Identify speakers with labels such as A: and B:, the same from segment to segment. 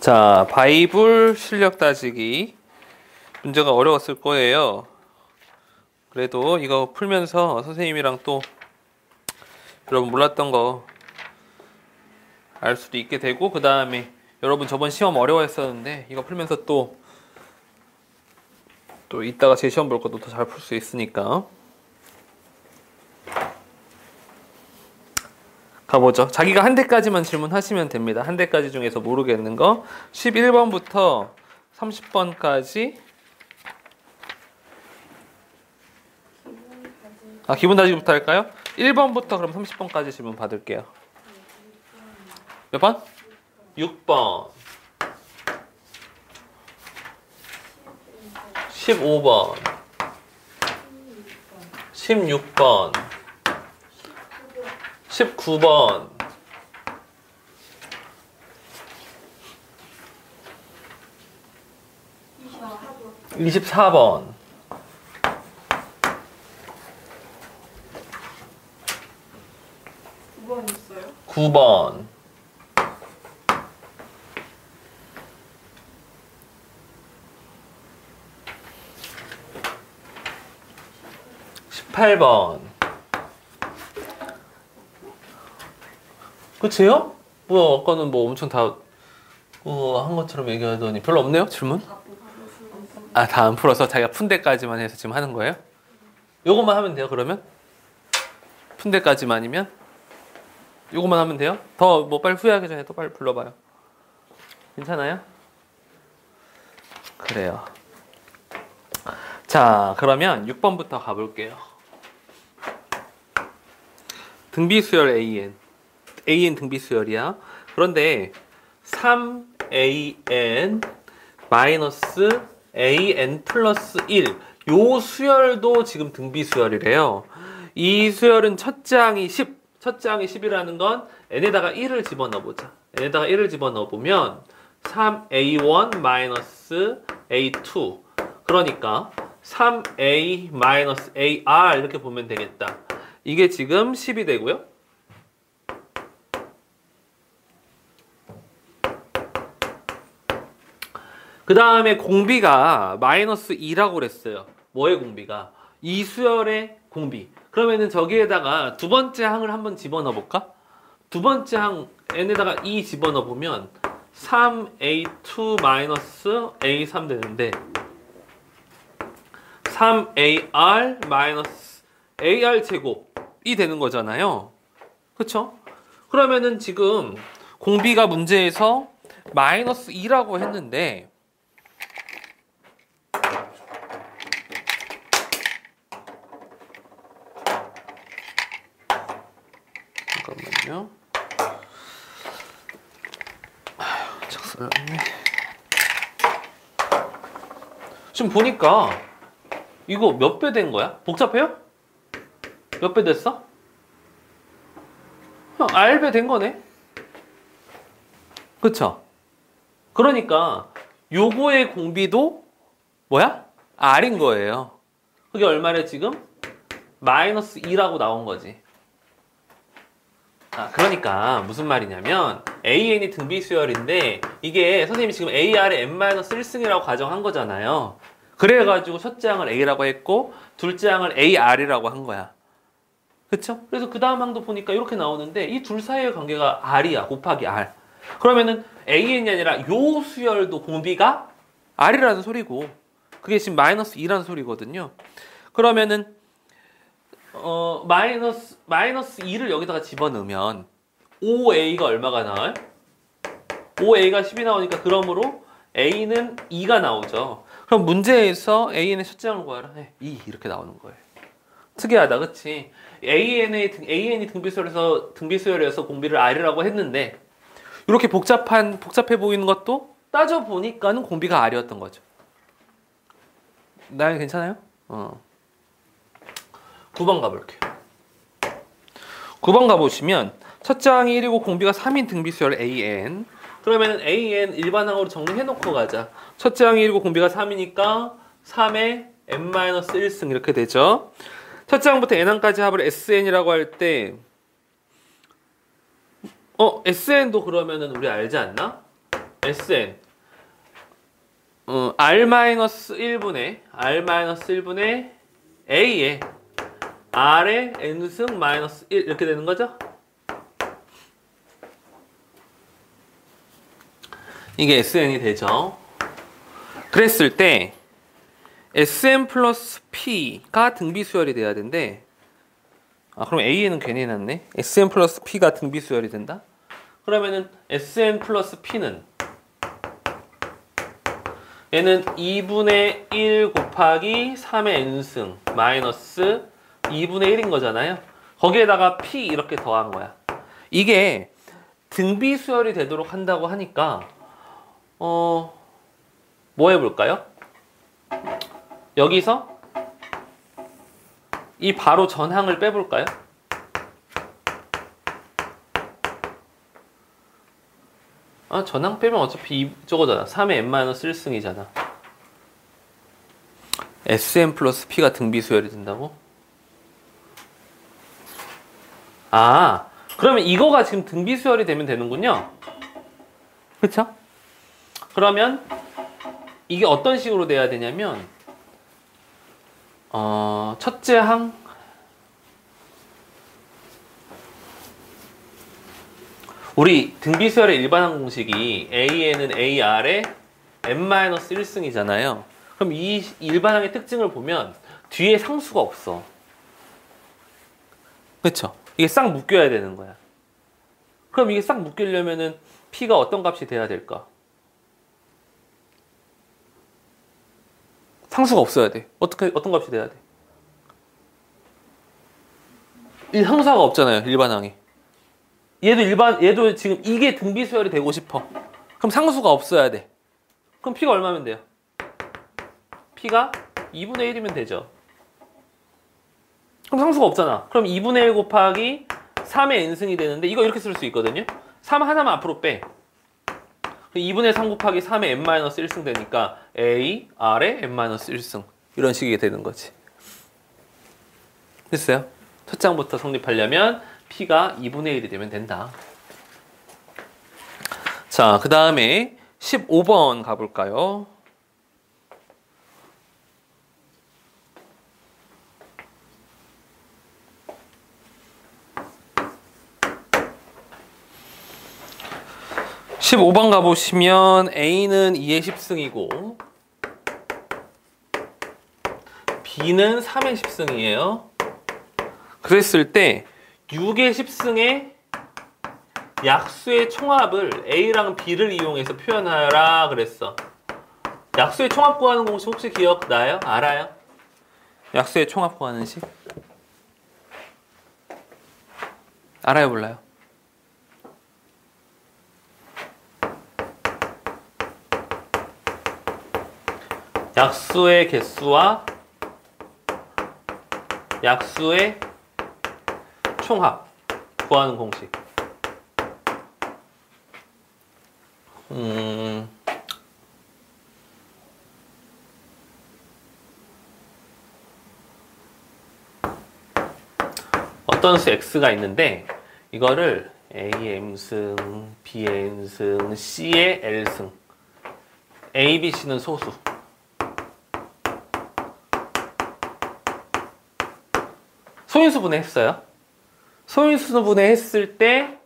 A: 자, 바이블 실력 따지기 문제가 어려웠을 거예요. 그래도 이거 풀면서 선생님이랑 또 여러분 몰랐던 거 알 수도 있게 되고, 그 다음에 여러분 저번 시험 어려워했었는데 이거 풀면서 또 이따가 제 시험 볼 것도 더 잘 풀 수 있으니까. 가보죠. 자기가 한 대까지만 질문하시면 됩니다. 한 대까지 중에서 모르겠는 거 11번부터 30번까지. 기본 다지기부터 할까요? 1번부터 그럼 30번까지 질문 받을게요. 몇 번? 6번 15번 16번 19번 24번
B: 9번 있어요?
A: 9번 18번. 끝이에요? 뭐야, 아까는 뭐 엄청 다 한 것처럼 얘기하더니 별로 없네요, 질문? 다 안 풀어서 자기가 푼 데까지만 해서 지금 하는 거예요? 요것만 하면 돼요, 그러면? 푼 데까지만이면? 요것만 하면 돼요? 더 뭐 빨리 후회하기 전에 또 빨리 불러봐요. 괜찮아요? 그래요. 자, 그러면 6번부터 가볼게요. 등비수열 AN 등비수열이야. 그런데 3AN 마이너스 AN 플러스 1, 요 수열도 지금 등비수열이래요. 이 수열은 첫째 항이 10, 첫째 항이 10이라는 건 n에다가 1을 집어넣어보자. n에다가 1을 집어넣어보면 3A1 마이너스 A2, 그러니까 3A 마이너스 AR 이렇게 보면 되겠다. 이게 지금 10이 되고요. 그 다음에 공비가 마이너스 2라고 그랬어요. 뭐의 공비가? 이 수열의 공비. 그러면은 저기에다가 두 번째 항을 한번 집어넣어 볼까? 두 번째 항 n에다가 2 집어넣어 보면 3A2 마이너스 A3 되는데 3AR 마이너스 AR 제곱이 되는 거잖아요. 그쵸? 그러면은 지금 공비가 문제에서 마이너스 2라고 했는데 잠깐만요. 착쓸랐네. 지금 보니까 이거 몇 배 된 거야? 복잡해요? 몇 배 됐어? R배 된 거네? 그쵸? 그러니까 요거의 공비도 뭐야? R인 거예요. 그게 얼마래 지금? 마이너스 2라고 나온 거지. 그러니까 무슨 말이냐면 AN이 등비수열인데 이게 선생님이 지금 AR의 n-1승이라고 가정한 거잖아요. 그래가지고 첫째 항을 A라고 했고 둘째 항을 AR이라고 한 거야. 그쵸? 그래서 그 다음 항도 보니까 이렇게 나오는데 이 둘 사이의 관계가 R이야. 곱하기 R. 그러면은 AN이 아니라 요 수열도 공비가 R이라는 소리고 그게 지금 마이너스 2라는 소리거든요. 그러면은 마이너스 2를 여기다가 집어넣으면 5A가 얼마가 나와요? 5A가 10이 나오니까 그러므로 A는 2가 나오죠. 그럼 문제에서 AN의 첫째 항을 구하라. 2 이렇게 나오는 거예요. 특이하다, 그치? AN이 등비수열에서 공비를 R이라고 했는데 이렇게 복잡해 보이는 것도 따져보니까는 공비가 R이었던 거죠. 나연 괜찮아요? 9번 가볼게요. 9번 가보시면 첫째 항이 1이고 공비가 3인 등비수열 AN. 그러면 AN 일반항으로 정리해놓고 가자. 첫째 항이 1이고 공비가 3이니까 3의 n-1승 이렇게 되죠. 첫째 항부터 n항까지 합을 SN이라고 할 때 SN도 그러면은 우리 알지 않나? Sn R-1분의 R-1분의 A에 R의 N승 마이너스 1 이렇게 되는 거죠? 이게 Sn이 되죠. 그랬을 때 Sn 플러스 P가 등비수열이 돼야 된대. 그럼 A에는 괜히 해놨네. Sn 플러스 P가 등비수열이 된다? 그러면은 Sn 플러스 P는 얘는 2분의 1 곱하기 3의 n승 마이너스 2분의 1인 거잖아요. 거기에다가 P 이렇게 더한 거야. 이게 등비수열이 되도록 한다고 하니까 뭐 해볼까요? 여기서 이 바로 전항을 빼볼까요? 전항 빼면 어차피 저거잖아. 3의 n-1승이잖아. Sn 플러스 P가 등비수열이 된다고? 그러면 이거가 지금 등비수열이 되면 되는군요. 그쵸? 그러면 이게 어떤 식으로 돼야 되냐면 첫째 항 우리 등비수열의 일반항 공식이 A에는 AR의 n-1승이잖아요. 그럼 이 일반항의 특징을 보면 뒤에 상수가 없어. 그쵸? 이게 싹 묶여야 되는 거야. 그럼 이게 싹 묶이려면은 P가 어떤 값이 돼야 될까? 상수가 없어야 돼. 어떤 값이 돼야 돼? 이 상수가 없잖아요, 일반항이. 얘도 지금 이게 등비수열이 되고 싶어. 그럼 상수가 없어야 돼. 그럼 P가 얼마면 돼요? P가 2분의 1이면 되죠. 그럼 상수가 없잖아. 그럼 2분의 1 곱하기 3의 n승이 되는데 이거 이렇게 쓸 수 있거든요. 3 하나만 앞으로 빼. 2분의 3 곱하기 3의 n-1승 되니까 A, R의 n-1승 이런 식이 되는 거지. 됐어요? 첫 장부터 성립하려면 P가 2분의 1이 되면 된다. 자, 그 다음에 15번 가볼까요? (15번) 가보시면 A는 2의 10승이고 B는 3의 10승이에요. 그랬을 때 6의 10승의 약수의 총합을 A랑 B를 이용해서 표현하라 그랬어. 약수의 총합 구하는 공식 혹시 기억나요? 알아요? 약수의 총합 구하는 식? 알아요, 몰라요? 약수의 개수와 약수의 총합 구하는 공식. 어떤 수 x가 있는데 이거를 a의 m승, b의 n승, c의 l승, a, b, c는 소수. 소인수분해 했어요. 소인수분해 했을 때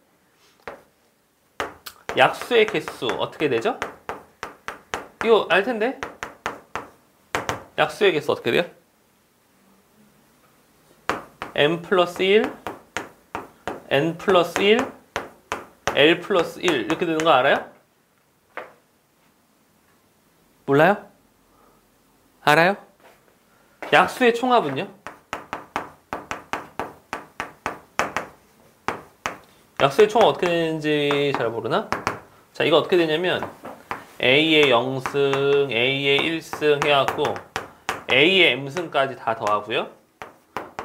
A: 약수의 개수 어떻게 되죠? 이거 알 텐데? 약수의 개수 어떻게 돼요? m 플러스 1, n 플러스 1, l 플러스 1 이렇게 되는 거 알아요? 몰라요? 알아요? 약수의 총합은요? 약수의 총합 어떻게 되는지 잘 모르나? 자, 이거 어떻게 되냐면 A의 0승, A의 1승 해갖고 A의 m승까지 다 더하고요.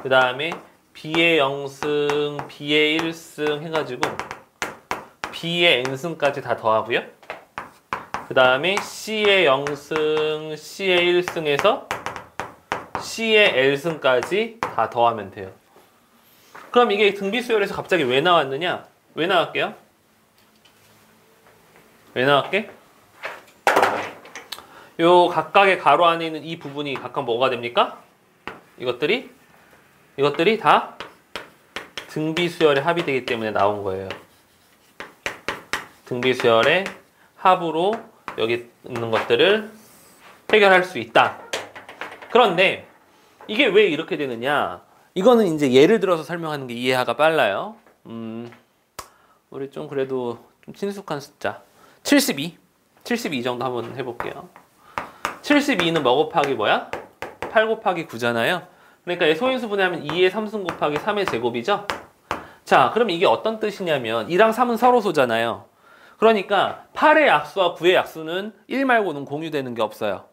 A: 그 다음에 B의 0승, B의 1승 해가지고 B의 n승까지 다 더하고요. 그 다음에 C의 0승, C의 1승 해서 C의 l승까지 다 더하면 돼요. 그럼 이게 등비수열에서 갑자기 왜 나왔느냐? 왜 나왔게요? 왜 나왔게? 요 각각의 가로 안에 있는 이 부분이 각각 뭐가 됩니까? 이것들이 다 등비수열의 합이 되기 때문에 나온 거예요. 등비수열의 합으로 여기 있는 것들을 해결할 수 있다. 그런데 이게 왜 이렇게 되느냐? 이거는 이제 예를 들어서 설명하는 게 이해하기가 빨라요. 우리 좀 그래도 좀 친숙한 숫자 72 정도 한번 해볼게요. 72는 뭐 곱하기 뭐야? 8 곱하기 9잖아요. 그러니까 소인수분해하면 2의 3승 곱하기 3의 제곱이죠. 자, 그럼 이게 어떤 뜻이냐면 2랑 3은 서로소잖아요. 그러니까 8의 약수와 9의 약수는 1 말고는 공유되는 게 없어요.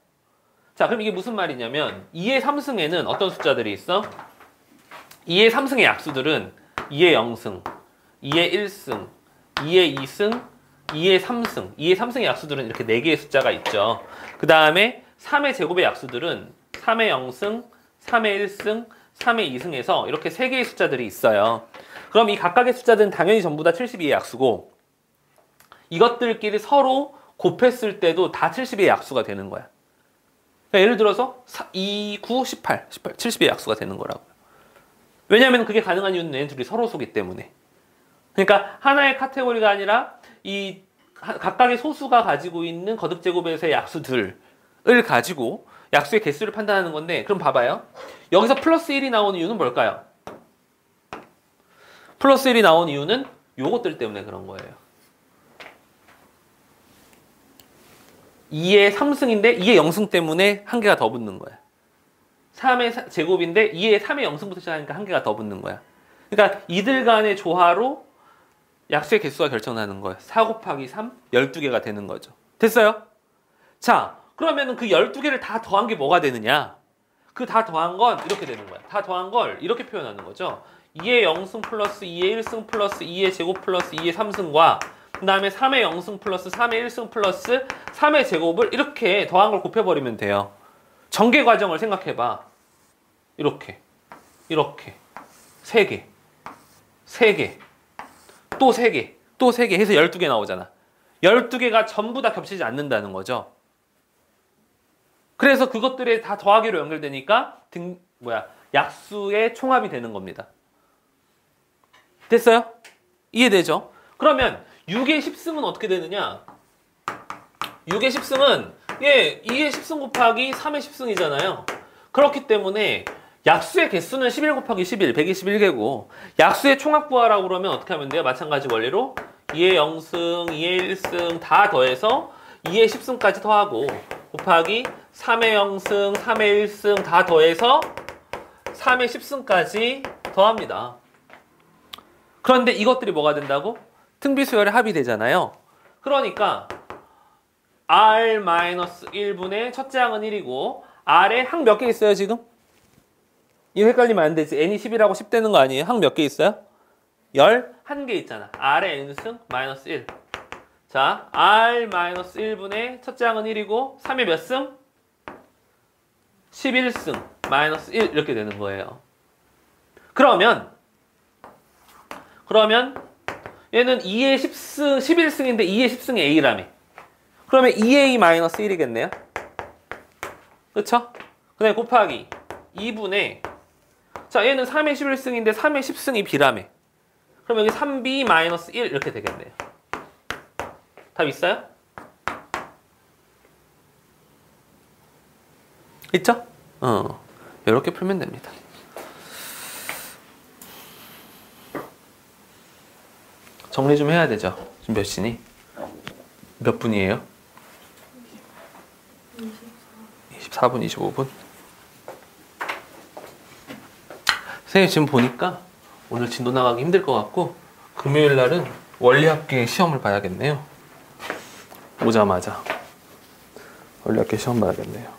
A: 자, 그럼 이게 무슨 말이냐면 2의 3승에는 어떤 숫자들이 있어? 2의 3승의 약수들은 2의 0승, 2의 1승, 2의 2승, 2의 3승. 2의 3승의 약수들은 이렇게 4개의 숫자가 있죠. 그 다음에 3의 제곱의 약수들은 3의 0승, 3의 1승, 3의 2승에서 이렇게 3개의 숫자들이 있어요. 그럼 이 각각의 숫자들은 당연히 전부 다 72의 약수고 이것들끼리 서로 곱했을 때도 다 70의 약수가 되는 거야. 그러니까 예를 들어서 2, 9, 18, 70의 약수가 되는 거라고요. 왜냐하면 그게 가능한 이유는 얘네 둘이 서로소기 때문에. 그러니까 하나의 카테고리가 아니라 이 각각의 소수가 가지고 있는 거듭제곱에서의 약수들을 가지고 약수의 개수를 판단하는 건데, 그럼 봐봐요. 여기서 플러스 1이 나오는 이유는 뭘까요? 플러스 1이 나온 이유는 요것들 때문에 그런 거예요. 2의 3승인데 2의 0승 때문에 한 개가 더 붙는 거야. 3의 제곱인데 2의 3의 0승부터 시작하니까 한 개가 더 붙는 거야. 그러니까 이들 간의 조화로 약수의 개수가 결정나는 거예요. 4 곱하기 3, 12개가 되는 거죠. 됐어요? 자, 그러면은 그 12개를 다 더한 게 뭐가 되느냐? 그 다 더한 건 이렇게 되는 거야. 다 더한 걸 이렇게 표현하는 거죠. 2의 0승 플러스 2의 1승 플러스 2의 제곱 플러스 2의 3승과 그 다음에 3의 0승 플러스 3의 1승 플러스 3의 제곱을 이렇게 더한 걸 곱해버리면 돼요. 전개 과정을 생각해봐. 이렇게 3개, 3개, 또 3개, 또 3개 해서 12개 나오잖아. 12개가 전부 다 겹치지 않는다는 거죠. 그래서 그것들이 다 더하기로 연결되니까 약수의 총합이 되는 겁니다. 됐어요? 이해되죠? 그러면 6의 10승은 어떻게 되느냐? 6의 10승은 2의 10승 곱하기 3의 10승이잖아요. 그렇기 때문에 약수의 개수는 11 곱하기 11, 121개고 약수의 총합 구하라고 그러면 어떻게 하면 돼요? 마찬가지 원리로 2의 0승, 2의 1승 다 더해서 2의 10승까지 더하고 곱하기 3의 0승, 3의 1승 다 더해서 3의 10승까지 더합니다. 그런데 이것들이 뭐가 된다고? 등비수열의 합이 되잖아요. 그러니까 R-1분의 첫째 항은 1이고 R에 항 몇 개 있어요 지금? 이거 헷갈리면 안 되지. n이 10이라고 10 되는 거 아니에요? 항 몇 개 있어요? 11개 있잖아. R의 n승 마이너스 1. 자, R-1분의 첫째 항은 1이고 3의 몇 승? 11승 마이너스 1 이렇게 되는 거예요. 그러면 얘는 2의 10승, 11승인데 2의 10승이 A라며. 그러면 2A 마이너스 1이겠네요. 그쵸? 그 다음에 곱하기 2분의 자, 얘는 3의 11승인데 3의 10승이 B라며. 그럼 여기 3B 마이너스 1 이렇게 되겠네요. 답 있어요? 있죠? 이렇게 풀면 됩니다. 정리 좀 해야 되죠. 지금 몇 시니? 몇 분이에요? 24분, 25분? 선생님 지금 보니까 오늘 진도 나가기 힘들 것 같고 금요일 날은 원리학계 시험을 봐야겠네요. 오자마자 원리학계 시험 봐야겠네요.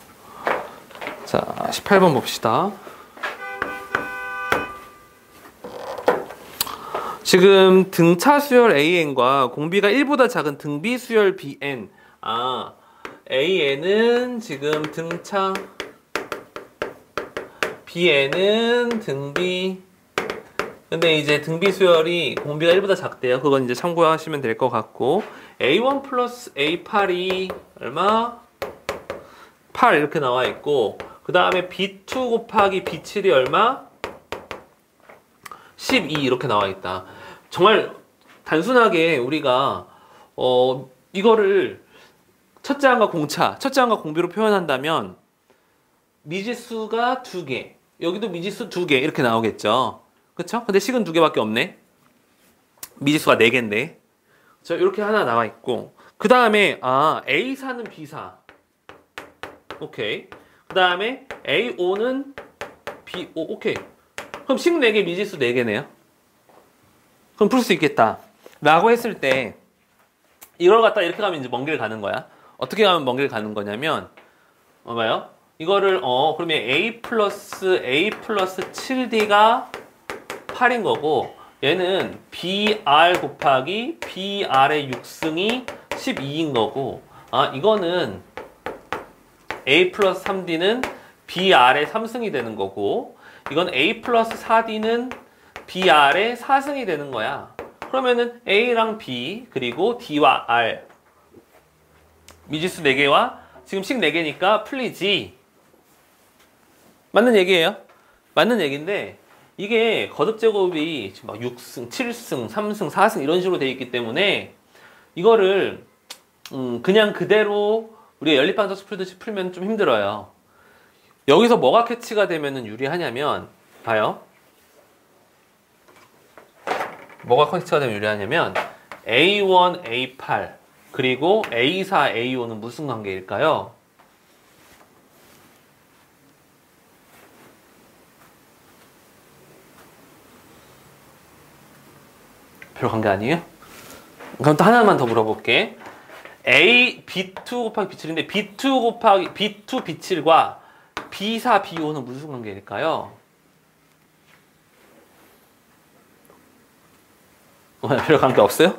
A: 자, 18번 봅시다. 지금 등차 수열 AN과 공비가 1보다 작은 등비 수열 BN. AN은 지금 등차, BN은 등비. 근데 이제 등비 수열이 공비가 1보다 작대요. 그건 이제 참고하시면 될 것 같고 A1 플러스 A8이 얼마? 8 이렇게 나와 있고 그 다음에 B2 곱하기 B7이 얼마? 12 이렇게 나와 있다. 정말 단순하게 우리가 이거를 첫째 항과 공차, 첫째 항과 공비로 표현한다면 미지수가 2개, 여기도 미지수 2개 이렇게 나오겠죠. 그쵸? 근데 식은 2개밖에 없네. 미지수가 4개인데. 자, 이렇게 하나 나와 있고 그 다음에 A사는 B사. 오케이. 그 다음에 A5는 B5. 오케이. 그럼 식 4개, 미지수 4개네요. 그럼 풀 수 있겠다. 라고 했을 때 이걸 갖다 이렇게 가면 이제 먼 길 가는 거야. 어떻게 가면 먼 길 가는 거냐면 봐요. 이거를 그러면 A 플러스 7D가 8인 거고 얘는 BR 곱하기 BR의 6승이 12인 거고 이거는 A 플러스 3D는 BR의 3승이 되는 거고 이건 A 플러스 4D는 BR의 4승이 되는 거야. 그러면은 A랑 B 그리고 D와 R 미지수 4개와 지금 식 4개니까 풀리지. 맞는 얘기예요. 맞는 얘기인데 이게 거듭제곱이 지금 막 6승, 7승, 3승, 4승 이런 식으로 돼 있기 때문에 이거를 그냥 그대로 우리가 연립방정식 풀듯이 풀면 좀 힘들어요. 여기서 뭐가 캐치가 되면은 유리하냐면 봐요. 뭐가 캐치가 되면 유리하냐면 A1, A8 그리고 A4, A5는 무슨 관계일까요? 별 관계 아니에요? 그럼 또 하나만 더 물어볼게. B2 곱하기 B7인데 B2 곱하기 B2, B7과 B4, B5는 무슨 관계일까요? 별 관계 없어요?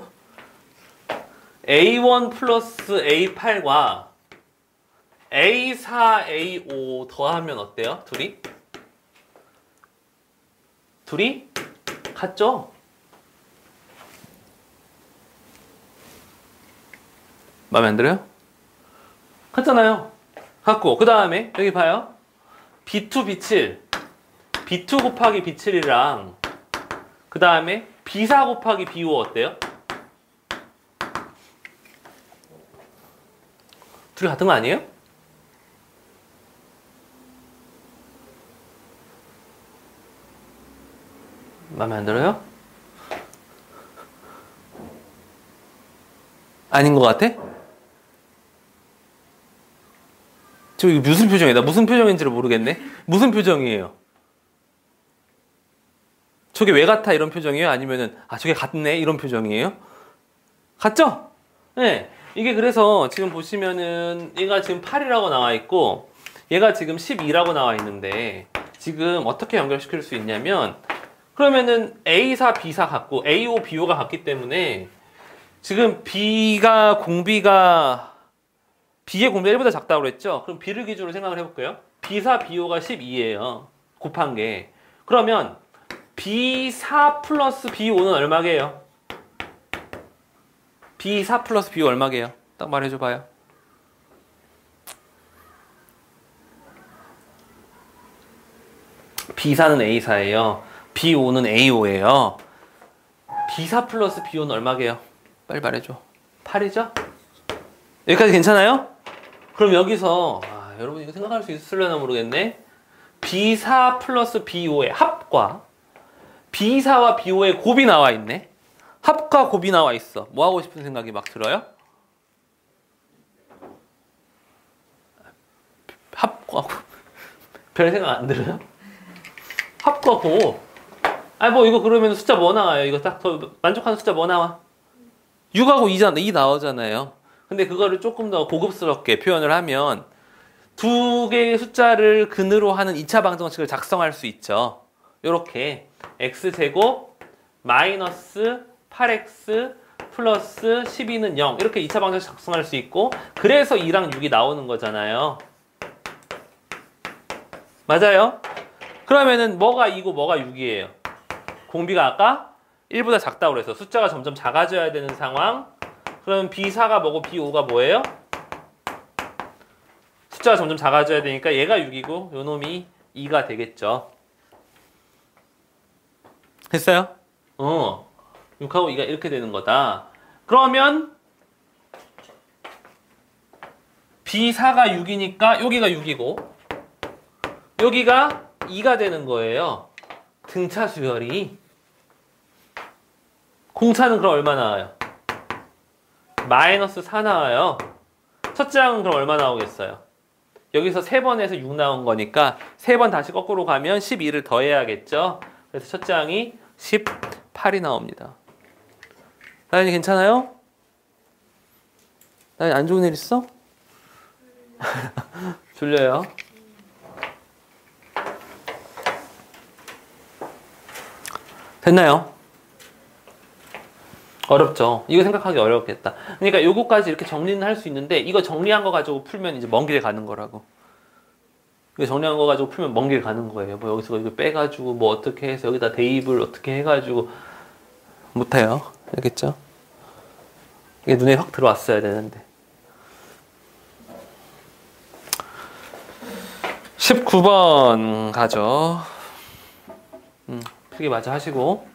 A: A1 플러스 A8과 A4, A5 더하면 어때요? 둘이 같죠? 마음에 안 들어요? 같잖아요. 같고 그 다음에 여기 봐요. B2, B7 B2 곱하기 B7이랑 그 다음에 B4 곱하기 B5 어때요? 둘이 같은 거 아니에요? 마음에 안 들어요? 아닌 것 같아? 지금 이거 무슨 표정이다? 무슨 표정인지를 모르겠네? 무슨 표정이에요? 저게 왜 같아? 이런 표정이에요? 아니면은, 저게 같네? 이런 표정이에요? 같죠? 네. 이게 그래서 지금 보시면은, 얘가 지금 8이라고 나와 있고, 얘가 지금 12라고 나와 있는데, 지금 어떻게 연결시킬 수 있냐면, 그러면은 A4, B4 같고, A5, B5가 같기 때문에, 지금 B가 공비가 B의 공비가 1보다 작다고 그랬죠? 그럼 B를 기준으로 생각을 해볼게요. B4, B5가 12예요. 곱한 게. 그러면 B4 플러스 B5는 얼마게요? B4 플러스 B5 얼마게요? 딱 말해줘봐요. B4는 A4예요. B5는 A5예요. B4 플러스 B5는 얼마게요? 빨리 말해줘. 8이죠? 여기까지 괜찮아요? 그럼 여기서 여러분 이거 생각할 수 있으려나 모르겠네. B4 플러스 B5의 합과 B4와 B5의 곱이 나와 있네. 합과 곱이 나와 있어. 뭐 하고 싶은 생각이 막 들어요? 합과 곱. 별 생각 안 들어요? 합과 곱. 뭐 이거 그러면 숫자 뭐 나와요? 이거 딱 더 만족하는 숫자 뭐 나와? 6하고 2 나오잖아요. 근데 그거를 조금 더 고급스럽게 표현을 하면 두 개의 숫자를 근으로 하는 2차 방정식을 작성할 수 있죠. 요렇게 x제곱 마이너스 8x 플러스 12는 0 이렇게 2차 방정식 작성할 수 있고 그래서 2랑 6이 나오는 거잖아요. 맞아요? 그러면은 뭐가 2고 뭐가 6이에요? 공비가 아까 1보다 작다고 그래서 숫자가 점점 작아져야 되는 상황. 그러면 B4가 뭐고 B5가 뭐예요? 숫자가 점점 작아져야 되니까 얘가 6이고 요 놈이 2가 되겠죠. 됐어요? 6하고 2가 이렇게 되는 거다. 그러면 B4가 6이니까 여기가 6이고 여기가 2가 되는 거예요. 등차 수열이. 공차는 그럼 얼마 나와요? 마이너스 4 나와요. 첫째 항은 그럼 얼마 나오겠어요? 여기서 3번에서 6 나온 거니까 3번 다시 거꾸로 가면 12를 더해야겠죠. 그래서 첫째 항이 18이 나옵니다. 나연이 괜찮아요? 나연이 안 좋은 일 있어? 졸려요? 됐나요? 어렵죠. 이거 생각하기 어렵겠다. 그러니까 요거까지 이렇게 정리는 할 수 있는데 이거 정리한 거 가지고 풀면 이제 먼 길 가는 거라고. 이거 정리한 거 가지고 풀면 먼 길 가는 거예요. 뭐 여기서 이거 빼가지고 뭐 어떻게 해서 여기다 대입을 어떻게 해가지고 못해요. 알겠죠? 이게 눈에 확 들어왔어야 되는데. 19번 가죠. 필기 마저 하시고.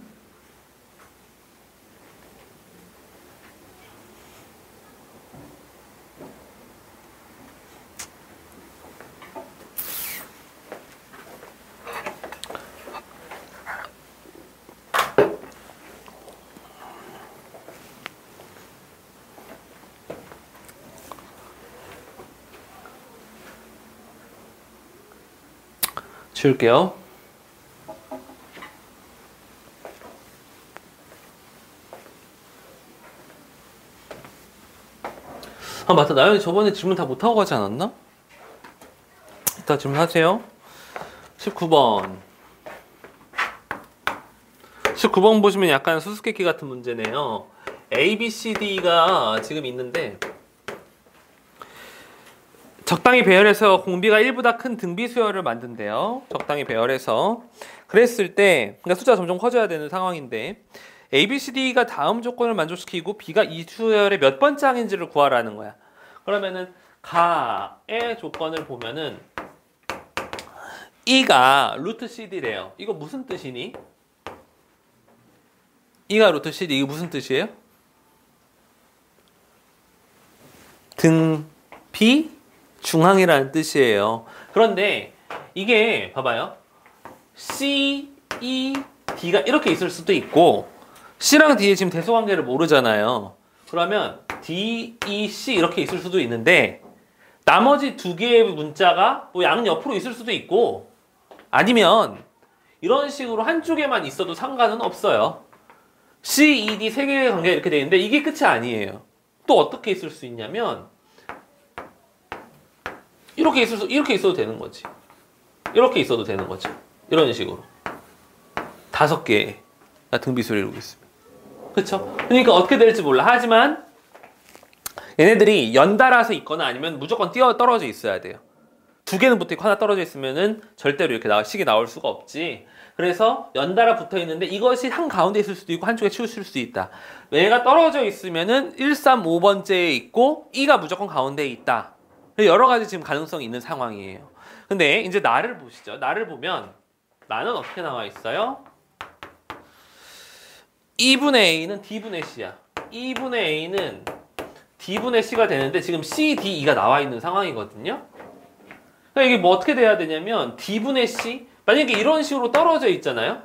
A: 지울게요. 아 맞다. 나연이 저번에 질문 다 못하고 가지 않았나? 이따 질문하세요. 19번 19번 보시면 약간 수수께끼 같은 문제네요. A, B, C, D가 지금 있는데 적당히 배열해서 공비가 1보다 큰 등비 수열을 만든대요. 적당히 배열해서. 그랬을 때 그러니까 숫자가 점점 커져야 되는 상황인데 A, B, C, D가 다음 조건을 만족시키고 B가 이 수열의 몇 번째 항인지를 구하라는 거야. 그러면은 가의 조건을 보면은 E가 루트 CD래요. 이거 무슨 뜻이니? E가 루트 CD 이거 무슨 뜻이에요? 등비 중항이라는 뜻이에요. 그런데 이게 봐봐요. C, E, D가 이렇게 있을 수도 있고 C랑 D의 지금 대소관계를 모르잖아요. 그러면 D, E, C 이렇게 있을 수도 있는데 나머지 두 개의 문자가 뭐 양옆으로 있을 수도 있고 아니면 이런 식으로 한쪽에만 있어도 상관은 없어요. C, E, D 세 개의 관계가 이렇게 되어 있는데 이게 끝이 아니에요. 또 어떻게 있을 수 있냐면 이렇게 있어도 되는 거지. 이렇게 있어도 되는 거죠. 이런 식으로. 5개의 등비수를 이루고 있습니다. 그쵸? 그러니까 어떻게 될지 몰라. 하지만 얘네들이 연달아서 있거나 아니면 무조건 떨어져 있어야 돼요. 2개는 붙어 있고 하나 떨어져 있으면은 절대로 이렇게 식이 나올 수가 없지. 그래서 연달아 붙어 있는데 이것이 한 가운데 있을 수도 있고 한쪽에 치우칠 수도 있다. 얘가 떨어져 있으면은 1, 3, 5번째에 있고 2가 무조건 가운데에 있다. 여러 가지 지금 가능성이 있는 상황이에요. 근데 이제 나를 보시죠. 나를 보면 나는 어떻게 나와 있어요? 2분의 A는 D분의 C야. 2분의 A는 D분의 C가 되는데 지금 C, D, E가 나와 있는 상황이거든요. 그러니까 이게 뭐 어떻게 돼야 되냐면 D분의 C 만약에 이런 식으로 떨어져 있잖아요.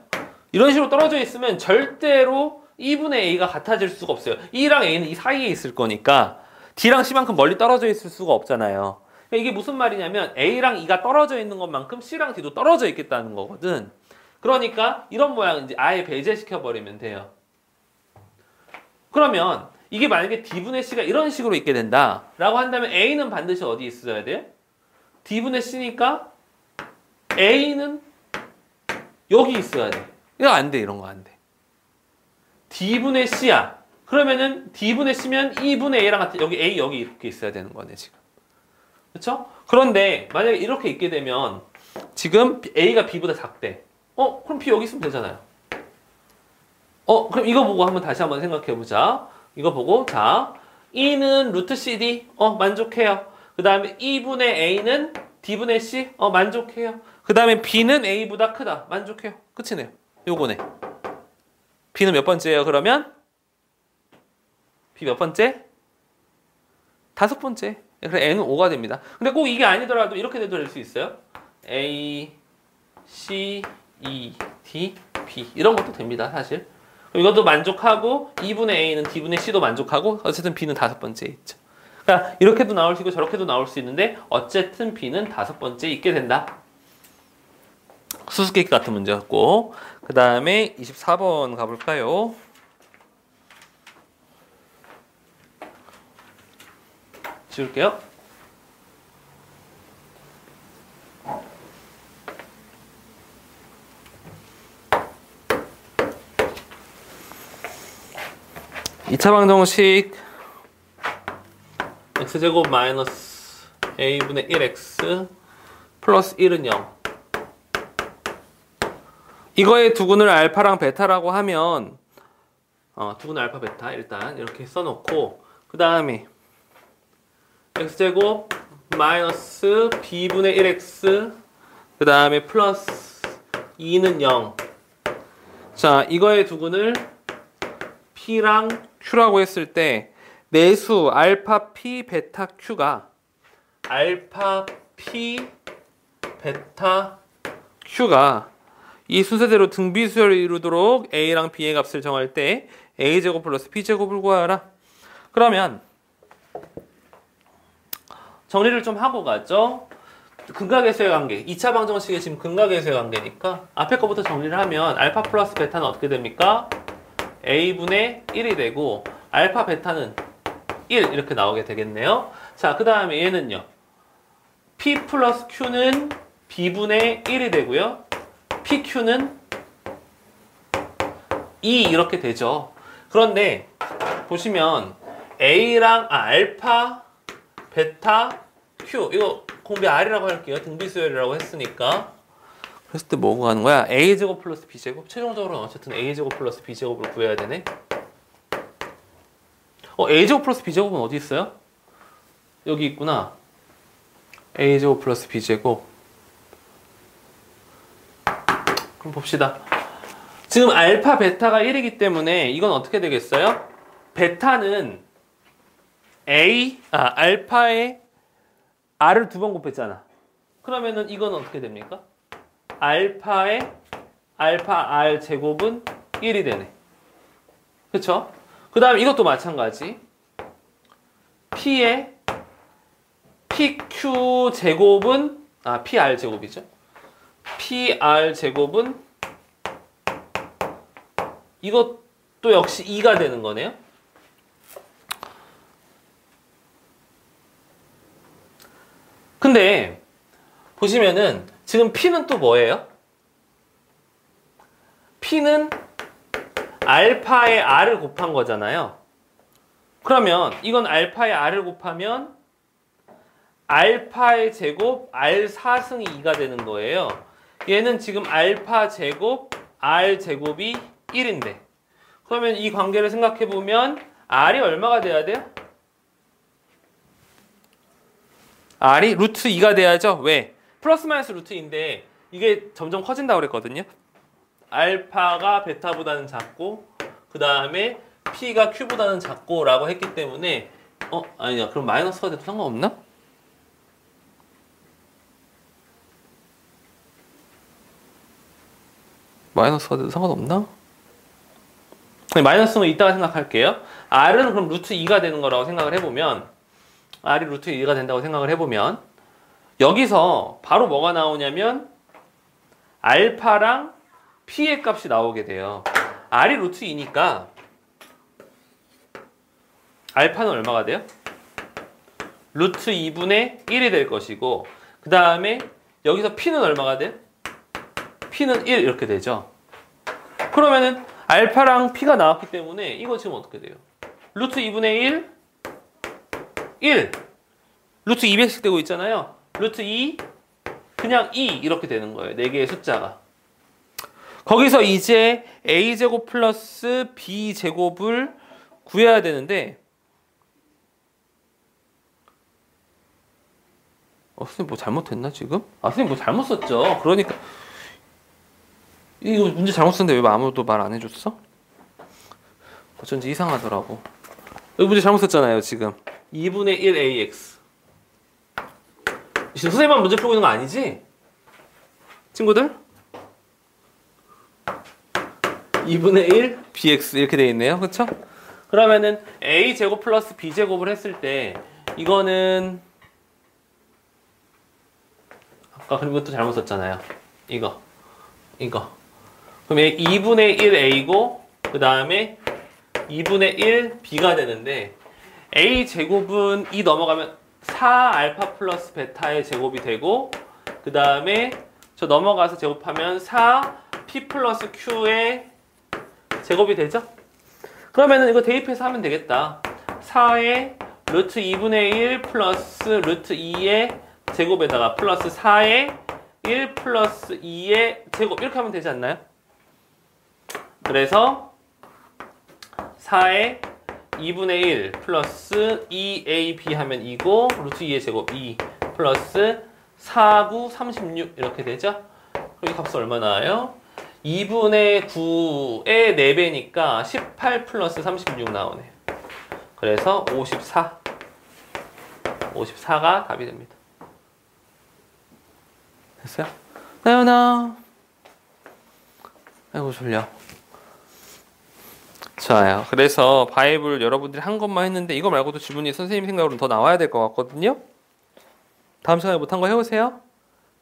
A: 이런 식으로 떨어져 있으면 절대로 2분의 A가 같아질 수가 없어요. E랑 A는 이 사이에 있을 거니까 D랑 C만큼 멀리 떨어져 있을 수가 없잖아요. 그러니까 이게 무슨 말이냐면 A랑 E가 떨어져 있는 것만큼 C랑 D도 떨어져 있겠다는 거거든. 그러니까 이런 모양 이제 아예 배제시켜버리면 돼요. 그러면 이게 만약에 D분의 C가 이런 식으로 있게 된다 라고 한다면 A는 반드시 어디 있어야 돼요? D분의 C니까 A는 여기 있어야 돼. 이거 안 돼. 이런 거 안 돼. D분의 C야. 그러면은 D분의 C면 2분의 A랑 같은 여기 A 여기 이렇게 있어야 되는 거네 지금. 그렇죠? 그런데 만약에 이렇게 있게 되면 지금 A가 B보다 작대. 그럼 B 여기 있으면 되잖아요. 그럼 이거 보고 다시 한번 생각해 보자. 이거 보고 자 E는 루트 CD 만족해요. 그 다음에 2분의 a는 d분의 c? 만족해요. 그 다음에 b는 a보다 크다. 만족해요. 끝이네요. 요거네. b는 몇 번째예요, 그러면? b 몇 번째? 5번째. 그래서 n은 5가 됩니다. 근데 꼭 이게 아니더라도 이렇게 돼도 될 수 있어요. a, c, e, d, b 이런 것도 됩니다, 사실. 이것도 만족하고 2분의 a는 d분의 c도 만족하고 어쨌든 b는 5번째에 있죠. 그러니까 이렇게도 나올 수 있고 저렇게도 나올 수 있는데 어쨌든 b는 5번째에 있게 된다. 수수께끼 같은 문제였고, 그 다음에 24번 가볼까요? 지울게요. 이차 방정식 x제곱 마이너스 a분의 1x 플러스 1은 0. 이거의 두근을 알파랑 베타라고 하면 두근 알파 베타 일단 이렇게 써놓고 그 다음에 x제곱 마이너스 b분의 1x 그 다음에 플러스 2는 0. 자, 이거의 두근을 p랑 q라고 했을 때 내수 알파 p 베타 q가 알파 p 베타 q가 이 순서대로 등비수열을 이루도록 a랑 b의 값을 정할 때 a제곱 플러스 b제곱을 구하라. 그러면 정리를 좀 하고 가죠. 근각에서의 관계, 2차 방정식의 지금 근각에서의 관계니까 앞에 거부터 정리를 하면 알파 플러스 베타는 어떻게 됩니까? a분의 1이 되고 알파 베타는 1 이렇게 나오게 되겠네요. 자, 그 다음에 얘는요. p 플러스 q는 b분의 1이 되고요. pq는 2 이렇게 되죠. 그런데 보시면 a랑 알파 베타 q 이거 공비 r이라고 할게요. 등비수열이라고 했으니까. 그랬을 때 뭐가 하는 거야? a제곱 플러스 b제곱. 최종적으로는 어쨌든 a제곱 플러스 b제곱을 구해야 되네. a제곱 플러스 b제곱은 어디 있어요? 여기 있구나. a제곱 플러스 b제곱. 그럼 봅시다. 지금 알파 베타가 1이기 때문에 이건 어떻게 되겠어요? 베타는 알파에 r을 2번 곱했잖아. 그러면은 이건 어떻게 됩니까? 알파에 알파 r 제곱은 1이 되네. 그쵸? 그 다음에 이것도 마찬가지. p의 pq 제곱은 pr 제곱이죠. pr 제곱은 이것도 역시 2가 되는 거네요. 근데 보시면은 지금 p는 또 뭐예요? p는 알파에 r을 곱한 거잖아요. 그러면 이건 알파에 r을 곱하면 알파의 제곱 r 4승이 2가 되는 거예요. 얘는 지금 알파 제곱 r 제곱이 1인데 그러면 이 관계를 생각해 보면 r이 얼마가 돼야 돼요? r이 루트 2가 돼야죠. 왜? 플러스 마이너스 루트 2인데 이게 점점 커진다고 그랬거든요. 알파가 베타보다는 작고 그 다음에 p가 q보다는 작고 라고 했기 때문에 아니야. 그럼 마이너스가 돼도 상관없나? 마이너스가 돼도 상관없나? 마이너스는 이따가 생각할게요. r은 그럼 루트 2가 되는 거라고 생각을 해보면 r이 루트 2가 된다고 생각을 해보면 여기서 바로 뭐가 나오냐면 알파랑 p의 값이 나오게 돼요. r이 루트 2니까 알파는 얼마가 돼요? 루트 2분의 1이 될 것이고 그 다음에 여기서 p는 얼마가 돼요? p는 1 이렇게 되죠. 그러면은 알파랑 p가 나왔기 때문에 이거 지금 어떻게 돼요? 루트 2분의 1 루트 200씩 되고 있잖아요. 루트 2 그냥 2 이렇게 되는 거예요. 4개의 숫자가. 거기서 이제 a제곱 플러스 b제곱을 구해야 되는데 선생님 뭐 잘못했나 지금? 선생님 뭐 잘못 썼죠. 그러니까 이거 문제 잘못 썼는데 왜 아무도 말 안 해줬어? 어쩐지 이상하더라고. 여기 문제 잘못 썼잖아요 지금. 2분의 1 ax. 선생님만 문제 풀고 있는 거 아니지? 친구들? 2분의 1 bx 이렇게 돼 있네요. 그쵸? 그러면은 a제곱 플러스 b제곱을 했을 때 이거는 아까 그림 것도 잘못 썼잖아요. 이거 그럼 2분의 1 a고 그 다음에 2분의 1 b가 되는데 a제곱은 2 넘어가면 4알파 플러스 베타의 제곱이 되고 그 다음에 저 넘어가서 제곱하면 4p 플러스 q의 제곱이 되죠? 그러면은 이거 대입해서 하면 되겠다. 4의 루트 2분의 1 플러스 루트 2의 제곱에다가 플러스 4의 1 플러스 2의 제곱 이렇게 하면 되지 않나요? 그래서 4의 2분의 1 플러스 2ab 하면 2고 루트 2의 제곱 2 플러스 4, 9, 36 이렇게 되죠? 그럼 이 값은 얼마 나와요? 2분의 9의 4배니까 18 플러스 36 나오네요. 그래서 54가 답이 됩니다. 됐어요? 나연아. 아이고 졸려. 좋아요. 그래서 바이블 여러분들이 한 것만 했는데 이거 말고도 지문이 선생님 생각으로는 더 나와야 될 것 같거든요. 다음 시간에 못한 거 해오세요.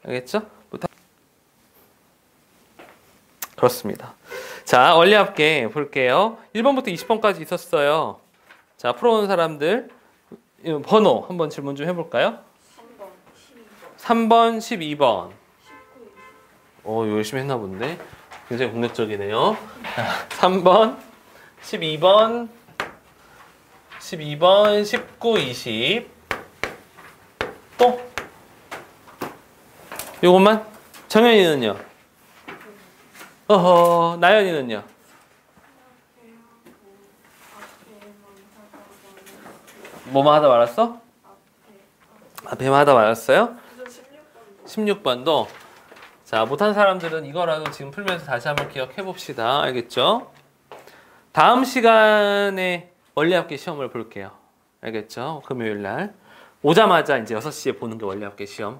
A: 알겠죠? 그렇습니다. 자, 원리합계 볼게요. 1번부터 20번까지 있었어요. 자, 풀어오는 사람들 번호 한번 질문 좀 해볼까요? 3번, 12번. 열심히 했나 본데. 굉장히 공격적이네요. 3번, 12번, 19, 20. 또? 요것만? 정현이는요? 나연이는요? 뭐만 하다 말았어? 앞에만 하다 말았어요? 16번도 자, 못한 사람들은 이거라도 지금 풀면서 다시 한번 기억해 봅시다. 알겠죠? 다음 시간에 원리합계 시험을 볼게요. 알겠죠? 금요일날 오자마자 이제 6시에 보는 게 원리합계 시험.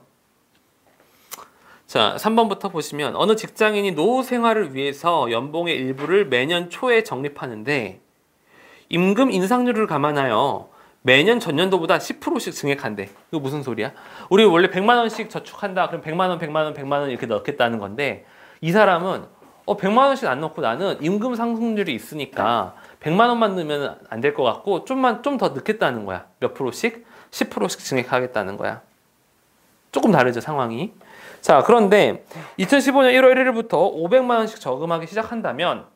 A: 자, 3번부터 보시면 어느 직장인이 노후 생활을 위해서 연봉의 일부를 매년 초에 적립하는데 임금 인상률을 감안하여 매년 전년도보다 10%씩 증액한대. 이거 무슨 소리야? 우리 원래 100만 원씩 저축한다. 그럼 100만 원, 100만 원, 100만 원 이렇게 넣겠다는 건데 이 사람은 100만 원씩 안 넣고 나는 임금 상승률이 있으니까 100만 원만 넣으면 안 될 것 같고 좀 더 넣겠다는 거야. 몇 프로씩? 10%씩 증액하겠다는 거야. 조금 다르죠, 상황이. 자, 그런데 2015년 1월 1일부터 500만 원씩 저금하기 시작한다면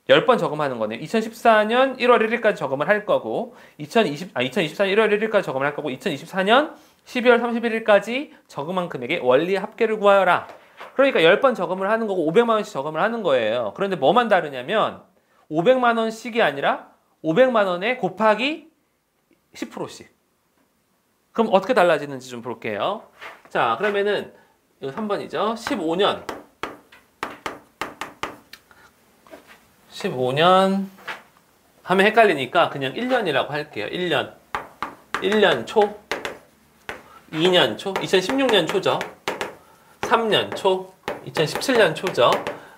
A: 10번 저금하는 거네요. 2014년 1월 1일까지 저금을 할 거고 2024년 1월 1일까지 저금을 할 거고 2024년 12월 31일까지 저금한 금액의 원리 합계를 구하여라. 그러니까 10번 저금을 하는 거고 500만 원씩 저금을 하는 거예요. 그런데 뭐만 다르냐면 500만 원씩이 아니라 500만 원에 곱하기 10%씩. 그럼 어떻게 달라지는지 좀 볼게요. 자, 그러면은 이거 3번이죠. 15년 하면 헷갈리니까 그냥 1년이라고 할게요. 1년 초, 2년 초, 2016년 초죠. 3년 초, 2017년 초죠.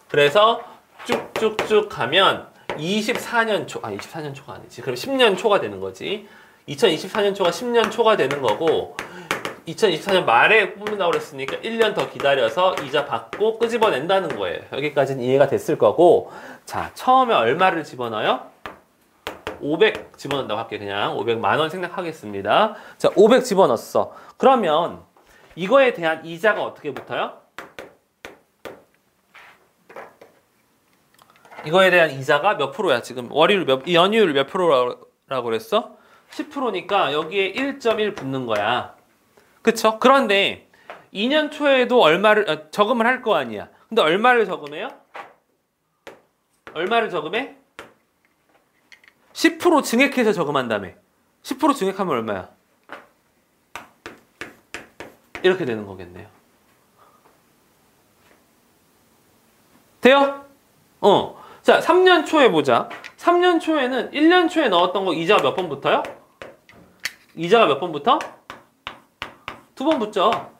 A: 그래서 쭉쭉쭉 가면 24년 초, 24년 초가 아니지. 그럼 10년 초가 되는 거지. 2024년 초가 10년 초가 되는 거고 2024년 말에 뽑는다고 그랬으니까 1년 더 기다려서 이자 받고 끄집어낸다는 거예요. 여기까지는 이해가 됐을 거고 자, 처음에 얼마를 집어넣어요? 500 집어넣는다고 할게요. 그냥 500만 원 생각하겠습니다. 자, 500 집어넣었어. 그러면 이거에 대한 이자가 어떻게 붙어요? 이거에 대한 이자가 몇 프로야? 지금 연이율 몇 프로라고 그랬어? 10%니까 여기에 1.1 붙는 거야. 그쵸? 그런데 2년 초에도 저금을 할 거 아니야. 근데 얼마를 저금해요? 얼마를 저금해? 10% 증액해서 저금한다며. 10% 증액하면 얼마야? 이렇게 되는 거겠네요. 돼요? 자, 3년 초에 보자. 3년 초에는 1년 초에 넣었던 거 이자가 몇 번 붙어요? 이자가 몇 번 붙어? 2번 붙죠.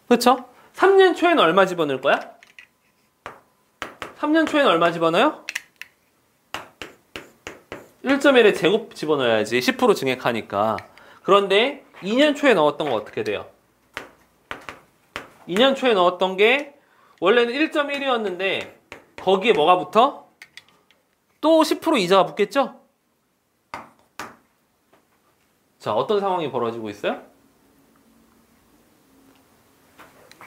A: 그쵸? 3년 초에는 얼마 집어넣을 거야? 3년 초에는 얼마 집어넣어요? 1.1의 제곱 집어넣어야지. 10% 증액하니까. 그런데 2년 초에 넣었던 거 어떻게 돼요? 2년 초에 넣었던 게 원래는 1.1이었는데 거기에 뭐가 붙어? 또 10% 이자가 붙겠죠? 자, 어떤 상황이 벌어지고 있어요?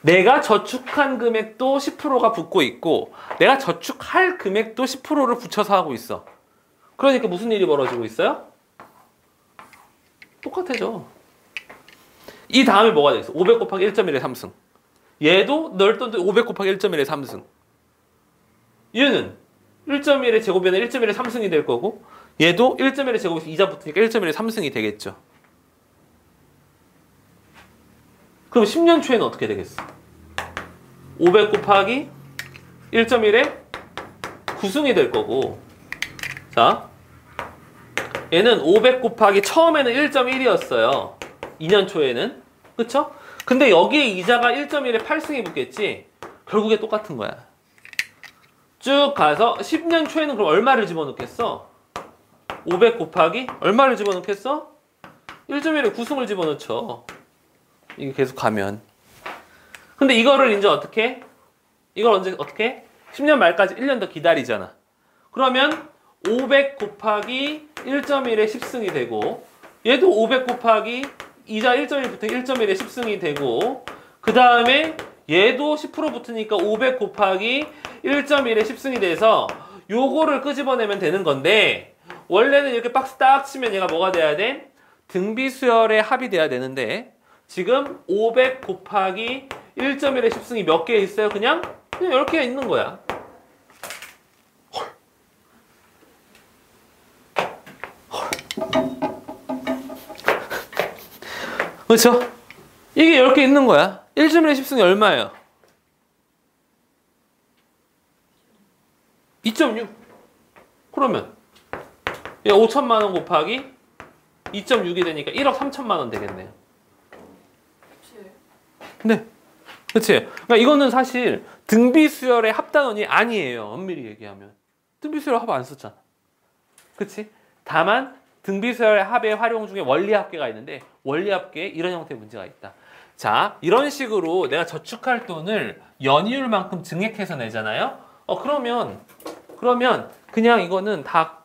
A: 내가 저축한 금액도 10%가 붙고 있고 내가 저축할 금액도 10%를 붙여서 하고 있어. 그러니까 무슨 일이 벌어지고 있어요? 똑같아져. 이 다음에 뭐가 되겠어? 500 곱하기 1.1의 3승. 얘도 널 돈 500 곱하기 1.1의 3승. 얘는 1.1의 제곱에는 1.1의 3승이 될 거고 얘도 1.1의 제곱에서 이자 붙으니까 1.1의 3승이 되겠죠. 그럼 10년 초에는 어떻게 되겠어? 500 곱하기 1.1의 9승이 될 거고 자 얘는 500 곱하기 처음에는 1.1이었어요. 2년 초에는. 그쵸? 근데 여기에 이자가 1.1에 8승이 붙겠지? 결국에 똑같은 거야. 쭉 가서 10년 초에는 그럼 얼마를 집어넣겠어? 500 곱하기 얼마를 집어넣겠어? 1.1에 9승을 집어넣죠. 이게 계속 가면. 근데 이거를 이제 어떻게? 이걸 언제 어떻게? 10년 말까지 1년 더 기다리잖아. 그러면 500 곱하기 1.1에 10승이 되고 얘도 500 곱하기 이자 1.1부터 1.1에 10승이 되고 그 다음에 얘도 10% 붙으니까 500 곱하기 1.1에 10승이 돼서 요거를 끄집어내면 되는 건데 원래는 이렇게 박스 딱 치면 얘가 뭐가 돼야 돼? 등비수열의 합이 돼야 되는데 지금 500 곱하기 1.1의 10승이 몇 개 있어요? 그냥 10개 있는 거야. 그렇죠? 이게 10개 있는 거야. 1.1의 10승이 얼마예요? 2.6. 그러면 얘 5천만 원 곱하기 2.6이 되니까 1억 3천만 원 되겠네요. 네. 그치? 그러니까 이거는 사실 등비수열의 합단원이 아니에요. 엄밀히 얘기하면. 등비수열 합 안 썼잖아. 그치? 다만 등비수열의 합의 활용 중에 원리합계가 있는데 원리합계에 이런 형태의 문제가 있다. 자, 이런 식으로 내가 저축할 돈을 연이율만큼 증액해서 내잖아요. 그러면 그냥 이거는 다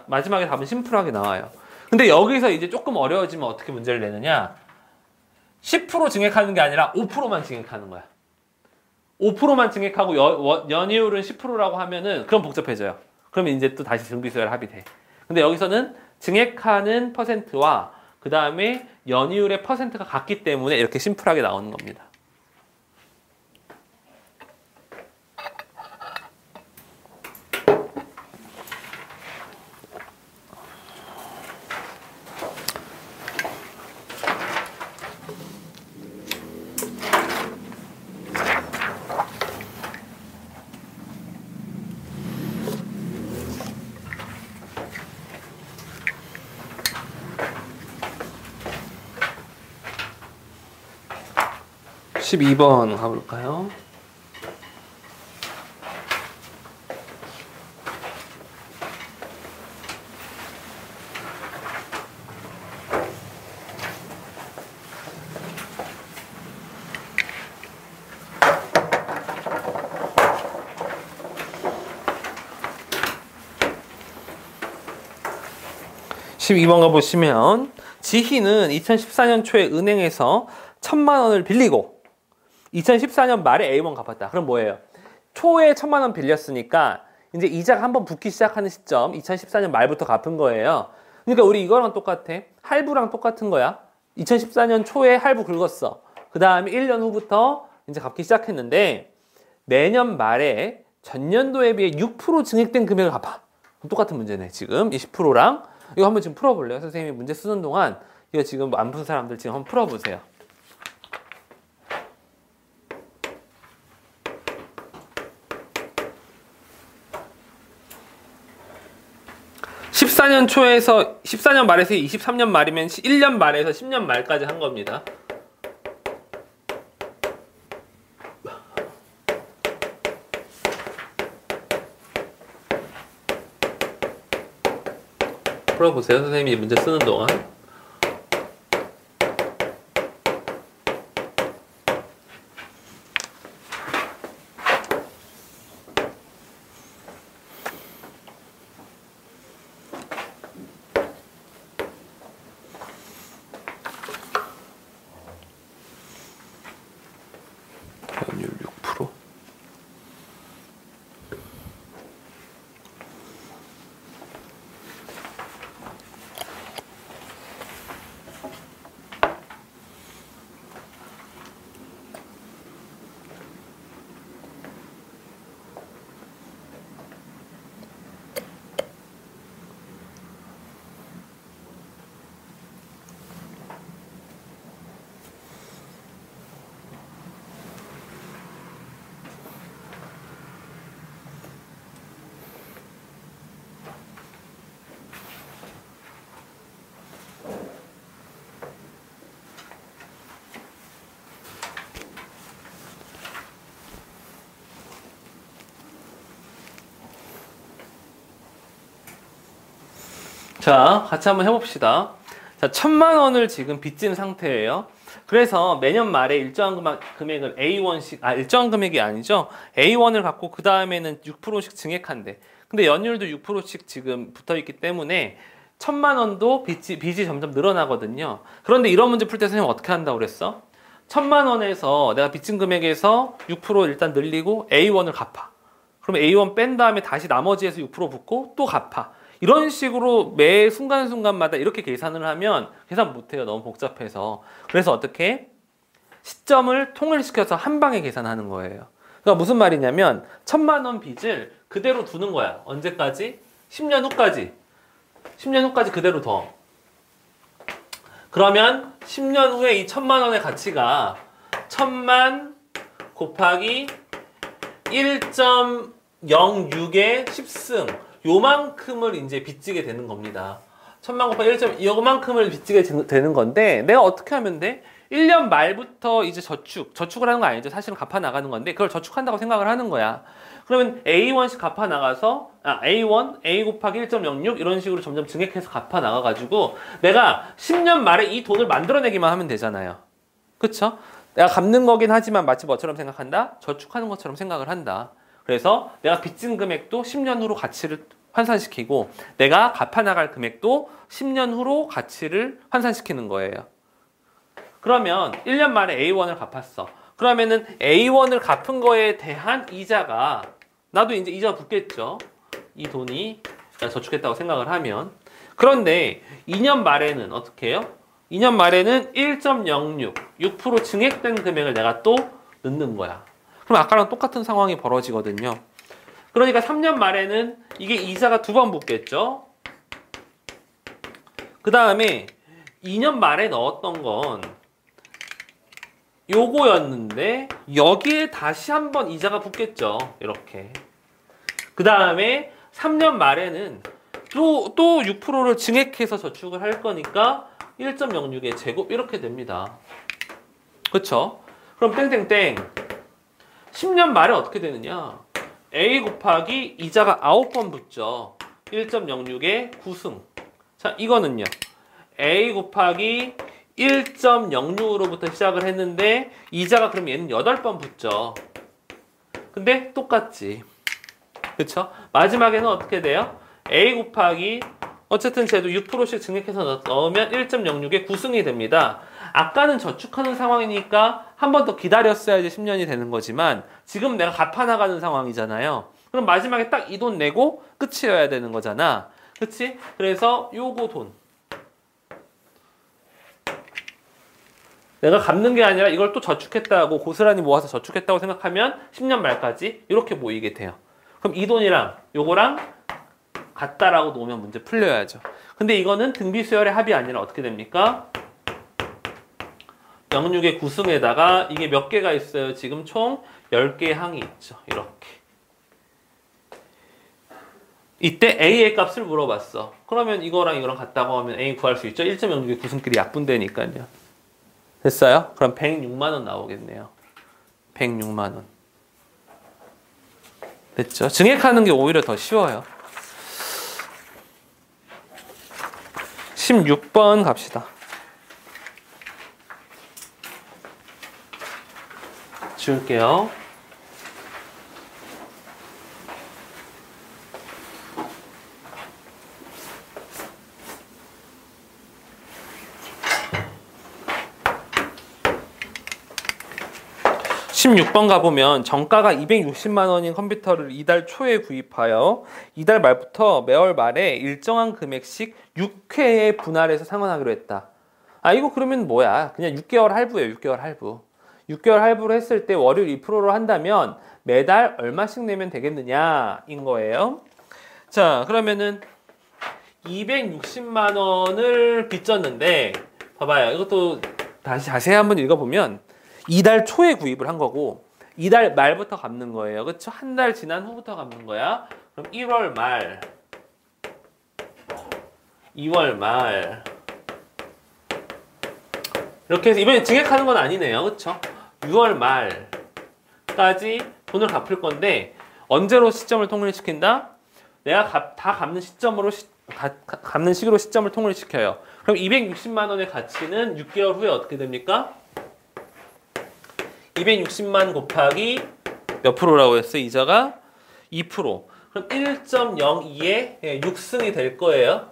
A: 마지막에 답은 심플하게 나와요. 근데 여기서 이제 조금 어려워지면 어떻게 문제를 내느냐? 10% 증액하는 게 아니라 5%만 증액하는 거야. 5%만 증액하고 연이율은 10%라고 하면은 그럼 복잡해져요. 그러면 이제 또 다시 등비수열 합이 돼. 근데 여기서는 증액하는 퍼센트와 그 다음에 연이율의 퍼센트가 같기 때문에 이렇게 심플하게 나오는 겁니다. (12번) 가볼까요? (12번) 가보시면 지희는 2014년 초에 은행에서 1,000만 원을 빌리고 2014년 말에 A1 갚았다. 그럼 뭐예요? 초에 1,000만 원 빌렸으니까 이제 이자가 한번 붙기 시작하는 시점 2014년 말부터 갚은 거예요. 그러니까 우리 이거랑 똑같아. 할부랑 똑같은 거야. 2014년 초에 할부 긁었어. 그 다음에 1년 후부터 이제 갚기 시작했는데 내년 말에 전년도에 비해 6% 증액된 금액을 갚아. 똑같은 문제네. 지금 이 10%랑 이거 한번 지금 풀어볼래요? 선생님이 문제 쓰는 동안 이거 지금 안 푼 사람들 지금 한번 풀어보세요. 14년 초에서 14년 말에서 23년 말이면 1년 말에서 10년 말까지 한 겁니다. 풀어보세요. 선생님이 문제 쓰는 동안. 연율 6%. 자, 같이 한번 해봅시다. 자, 1000만 원을 지금 빚진 상태예요. 그래서 매년 말에 일정한 금액을 A1씩, 일정한 금액이 아니죠. A1을 갖고 그 다음에는 6%씩 증액한대. 근데 연율도 6%씩 지금 붙어있기 때문에 1000만 원도 빚이 점점 늘어나거든요. 그런데 이런 문제 풀 때 선생님 어떻게 한다고 그랬어? 1000만 원에서 내가 빚진 금액에서 6% 일단 늘리고 A1을 갚아. 그럼 A1 뺀 다음에 다시 나머지에서 6% 붙고 또 갚아. 이런 식으로 매 순간순간마다 이렇게 계산을 하면 계산 못해요. 너무 복잡해서. 그래서 어떻게? 시점을 통일시켜서 한 방에 계산하는 거예요. 그러니까 무슨 말이냐면 1000만 원 빚을 그대로 두는 거야. 언제까지? 10년 후까지. 10년 후까지 그대로 둬. 그러면 10년 후에 이 1000만 원의 가치가 1000만 곱하기 1.06의 10승 요만큼을 이제 빚지게 되는 겁니다. 1000만 곱하기 1. 요만큼을 빚지게 되는 건데 내가 어떻게 하면 돼? 1년 말부터 이제 저축을 하는 거 아니죠. 사실은 갚아 나가는 건데 그걸 저축한다고 생각을 하는 거야. 그러면 A1씩 갚아 나가서 A1, A 곱하기 1.06 이런 식으로 점점 증액해서 갚아 나가가지고 내가 10년 말에 이 돈을 만들어내기만 하면 되잖아요. 그쵸? 내가 갚는 거긴 하지만 마치 뭐처럼 생각한다? 저축하는 것처럼 생각을 한다. 그래서 내가 빚진 금액도 10년 후로 가치를 환산시키고 내가 갚아 나갈 금액도 10년 후로 가치를 환산시키는 거예요. 그러면 1년 만에 A1을 갚았어. 그러면은 A1을 갚은 거에 대한 이자가 나도 이제 이자가 붙겠죠. 이 돈이 내가 저축했다고 생각을 하면. 그런데 2년 말에는 어떻게 해요? 2년 말에는 1.06, 6% 증액된 금액을 내가 또 넣는 거야. 그럼 아까랑 똑같은 상황이 벌어지거든요. 그러니까 3년 말에는 이게 이자가 2번 붙겠죠. 그 다음에 2년 말에 넣었던 건 요거였는데 여기에 다시 한번 이자가 붙겠죠. 이렇게. 그 다음에 3년 말에는 또 6%를 증액해서 저축을 할 거니까 1.06의 제곱 이렇게 됩니다. 그쵸? 그럼 땡땡땡 10년 말에 어떻게 되느냐? A 곱하기 이자가 9번 붙죠. 1.06의 9승. 자, 이거는요. A 곱하기 1.06으로부터 시작을 했는데 이자가 그럼 얘는 8번 붙죠. 근데 똑같지. 그쵸? 마지막에는 어떻게 돼요? A 곱하기 어쨌든 쟤도 6%씩 증액해서 넣으면 1.06의 9승이 됩니다. 아까는 저축하는 상황이니까 한 번 더 기다렸어야지 10년이 되는 거지만 지금 내가 갚아나가는 상황이잖아요. 그럼 마지막에 딱 이 돈 내고 끝이어야 되는 거잖아. 그치? 그래서 요거 돈 내가 갚는 게 아니라 이걸 또 저축했다고 고스란히 모아서 저축했다고 생각하면 10년 말까지 이렇게 모이게 돼요. 그럼 이 돈이랑 요거랑 같다라고 놓으면 문제 풀려야죠. 근데 이거는 등비수열의 합이 아니라 어떻게 됩니까? 06의 9승에다가 이게 몇 개가 있어요? 지금 총 10개의 항이 있죠. 이렇게. 이때 A의 값을 물어봤어. 그러면 이거랑 이거랑 같다고 하면 A 구할 수 있죠. 1.06이 구순끼리 약분되니까요. 됐어요? 그럼 106만 원 나오겠네요. 106만 원. 됐죠? 증액하는 게 오히려 더 쉬워요. 16번 갑시다. 지울게요. (16번) 가보면 정가가 260만 원인 컴퓨터를 이달 초에 구입하여 이달 말부터 매월 말에 일정한 금액씩 6회에 분할해서 상환하기로 했다. 아 이거 그러면 뭐야? 그냥 6개월 할부예요. 6개월 할부. 6개월 할부로 했을 때 월요일 2%로 한다면 매달 얼마씩 내면 되겠느냐 인 거예요. 자 그러면은 260만 원을 빚졌는데 봐봐요. 이것도 다시 자세히 한번 읽어보면 이달 초에 구입을 한 거고 이달 말부터 갚는 거예요. 그렇죠? 한 달 지난 후부터 갚는 거야. 그럼 1월 말 2월 말 이렇게 해서 이번에 증액하는 건 아니네요. 그렇죠? 6월 말까지 돈을 갚을 건데 언제로 시점을 통일시킨다? 내가 다 갚는 시점으로 갚는 식으로 시점을 통일시켜요. 그럼 260만 원의 가치는 6개월 후에 어떻게 됩니까? 260만 곱하기 몇 프로라고 했어요? 이자가 2%. 그럼 1.02에 6승이 될 거예요.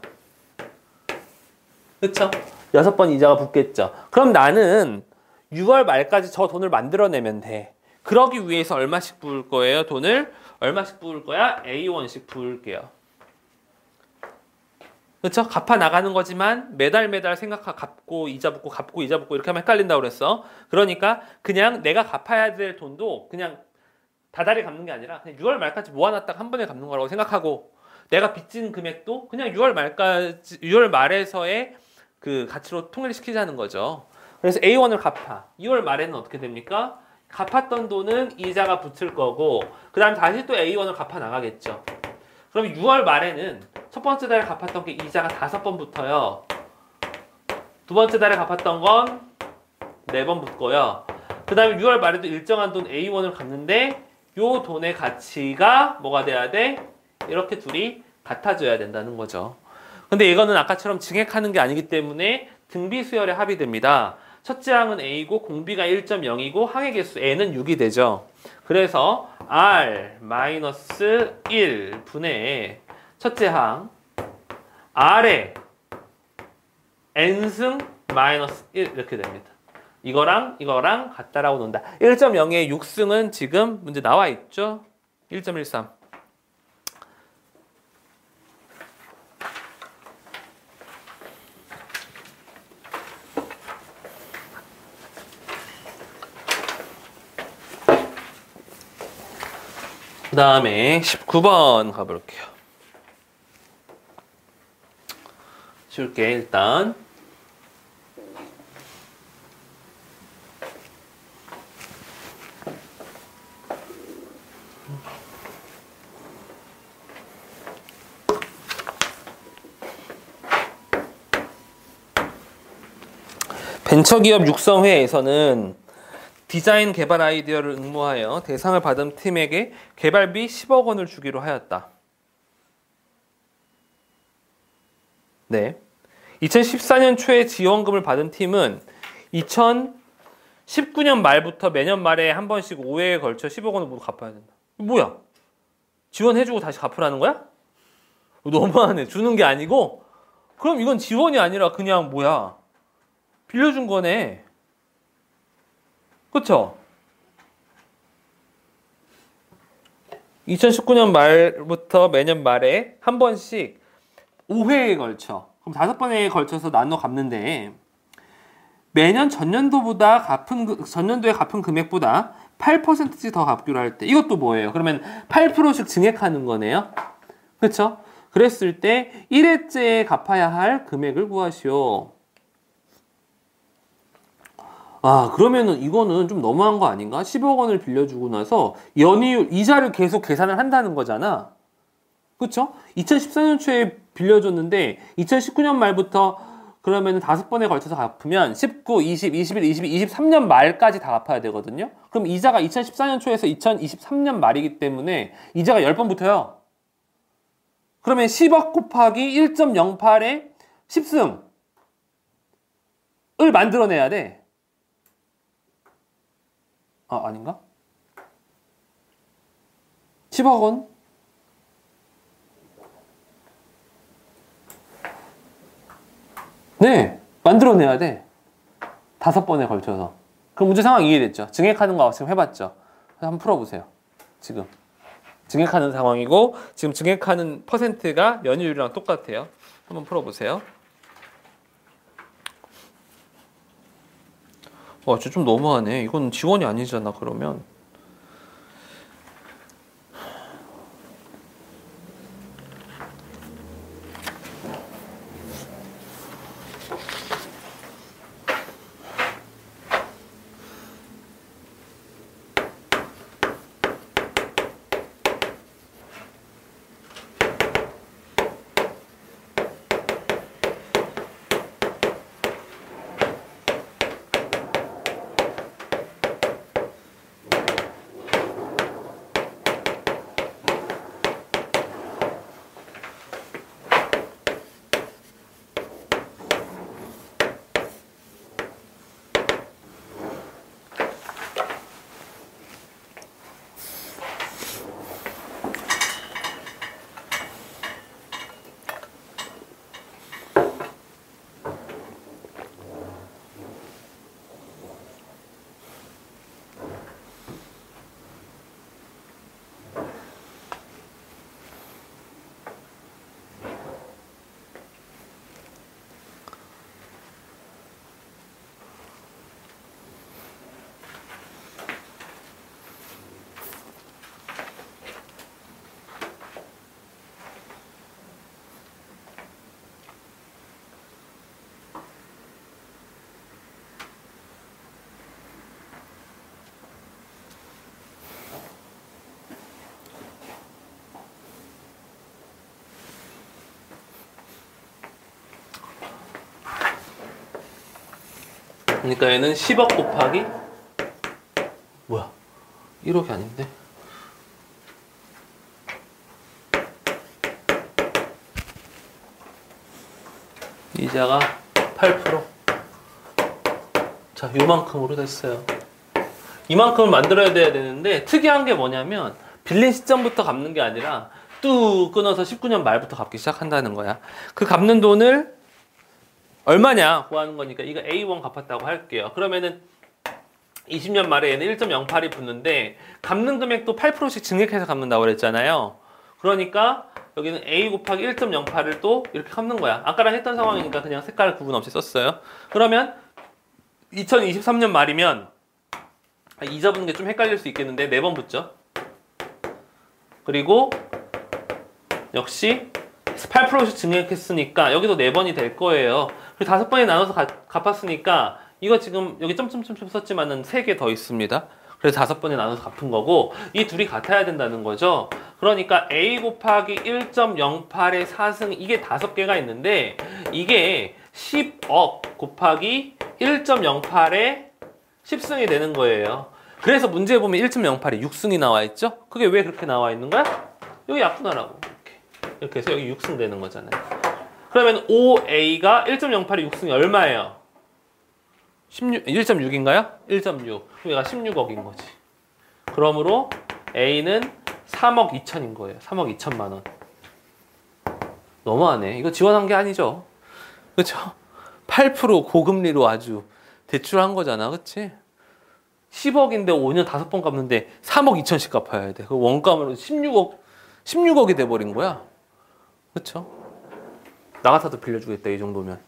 A: 그쵸? 6번 이자가 붙겠죠. 그럼 나는 6월 말까지 저 돈을 만들어내면 돼. 그러기 위해서 얼마씩 부을 거예요? 돈을 얼마씩 부을 거야? A1씩 부을게요. 그렇죠? 갚아 나가는 거지만 매달 갚고 이자 붙고 갚고 이자 붙고 이렇게 하면 헷갈린다고 그랬어. 그러니까 그냥 내가 갚아야 될 돈도 그냥 다달이 갚는 게 아니라 그냥 6월 말까지 모아놨다가 한 번에 갚는 거라고 생각하고 내가 빚진 금액도 그냥 6월 말에서의 그 가치로 통일시키자는 거죠. 그래서 A1을 갚아. 2월 말에는 어떻게 됩니까? 갚았던 돈은 이자가 붙을 거고 그 다음 다시 또 A1을 갚아 나가겠죠. 그럼 6월 말에는 첫 번째 달에 갚았던 게 이자가 5번 붙어요. 두 번째 달에 갚았던 건 4번 붙고요. 그 다음에 6월 말에도 일정한 돈 A1을 갚는데 요 돈의 가치가 뭐가 돼야 돼? 이렇게 둘이 같아져야 된다는 거죠. 근데 이거는 아까처럼 증액하는 게 아니기 때문에 등비 수열에 합의됩니다. 첫째 항은 A고 공비가 1.0이고 항의 개수 N은 6이 되죠. 그래서 R-1 분의 첫째 항 R에 N승 마이너스 1 이렇게 됩니다. 이거랑 같다라고 논다. 1.0의 6승은 지금 문제 나와 있죠? 1.13. 그 다음에 19번 가볼게요. 줄게 일단. 벤처기업 육성회에서는 디자인 개발 아이디어를 응모하여 대상을 받은 팀에게 개발비 10억 원을 주기로 하였다. 네. 2014년 초에 지원금을 받은 팀은 2019년 말부터 매년 말에 한 번씩 5회에 걸쳐 10억 원을 모두 갚아야 된다. 뭐야? 지원해주고 다시 갚으라는 거야? 너무하네. 주는 게 아니고? 그럼 이건 지원이 아니라 그냥 뭐야? 빌려준 거네. 그쵸? 2019년 말부터 매년 말에 한 번씩 5회에 걸쳐. 그럼 5번에 걸쳐서 나눠 갚는데 매년 전년도에 갚은 금액보다 8%씩 더 갚기로 할 때 이것도 뭐예요? 그러면 8%씩 증액하는 거네요. 그렇죠? 그랬을 때 1회째에 갚아야 할 금액을 구하시오. 아, 그러면은 이거는 좀 너무한 거 아닌가? 10억 원을 빌려주고 나서 연이율, 이자를 계속 계산을 한다는 거잖아. 그쵸? 2014년 초에 빌려줬는데 2019년 말부터 그러면 5번에 걸쳐서 갚으면 19, 20, 21, 22, 23년 말까지 다 갚아야 되거든요. 그럼 이자가 2014년 초에서 2023년 말이기 때문에 이자가 10번 붙어요. 그러면 10억 곱하기 1.08의 10승을 만들어내야 돼. 아닌가? 10억 원? 네, 만들어내야 돼. 5번에 걸쳐서. 그럼 문제 상황 이해됐죠? 증액하는 거 지금 해봤죠? 한번 풀어보세요. 지금 증액하는 상황이고 지금 증액하는 퍼센트가 연이율이랑 똑같아요. 한번 풀어보세요. 진짜 좀 너무하네. 이건 지원이 아니잖아, 그러면. 그러니까 얘는 10억 곱하기 1억이 아닌데? 이자가 8%. 자, 요만큼으로 됐어요. 이만큼을 만들어야 돼야 되는데 특이한 게 뭐냐면 빌린 시점부터 갚는 게 아니라 뚝 끊어서 19년 말부터 갚기 시작한다는 거야. 그 갚는 돈을 얼마냐 구하는 거니까 이거 A1 갚았다고 할게요. 그러면은 20년 말에 얘는 1.08이 붙는데 갚는 금액도 8%씩 증액해서 갚는다고 그랬잖아요. 그러니까 여기는 A 곱하기 1.08을 또 이렇게 갚는 거야. 아까랑 했던 상황이니까 그냥 색깔 구분 없이 썼어요. 그러면 2023년 말이면 이자 붙는 게 좀 헷갈릴 수 있겠는데 4번 붙죠. 그리고 역시 8%씩 증액했으니까 여기도 4번이 될 거예요. 그리고 5번에 나눠서 갚았으니까 이거 지금 여기 점점점점 썼지만은 3개 더 있습니다. 그래서 5번에 나눠서 갚은 거고 이 둘이 같아야 된다는 거죠. 그러니까 A 곱하기 1.08의 4승 이게 5개가 있는데 이게 10억 곱하기 1.08의 10승이 되는 거예요. 그래서 문제에 보면 1.08에 6승이 나와 있죠? 그게 왜 그렇게 나와 있는 거야? 여기 약분하라고. 이렇게 해서 여기 6승 되는 거잖아요. 그러면 5A가 1.08에 6승이 얼마예요? 1.6인가요? 1.6. 그럼 얘가 16억인 거지. 그러므로 A는 3억 2천인 거예요. 3억 2천만 원. 너무하네. 이거 지원한 게 아니죠. 그렇죠? 8% 고금리로 아주 대출한 거잖아. 그치? 10억인데 5년 5번 갚는데 3억 2천씩 갚아야 돼. 그 원가로 16억이 돼버린 거야. 그쵸? 나 같아도 빌려주겠다, 이 정도면.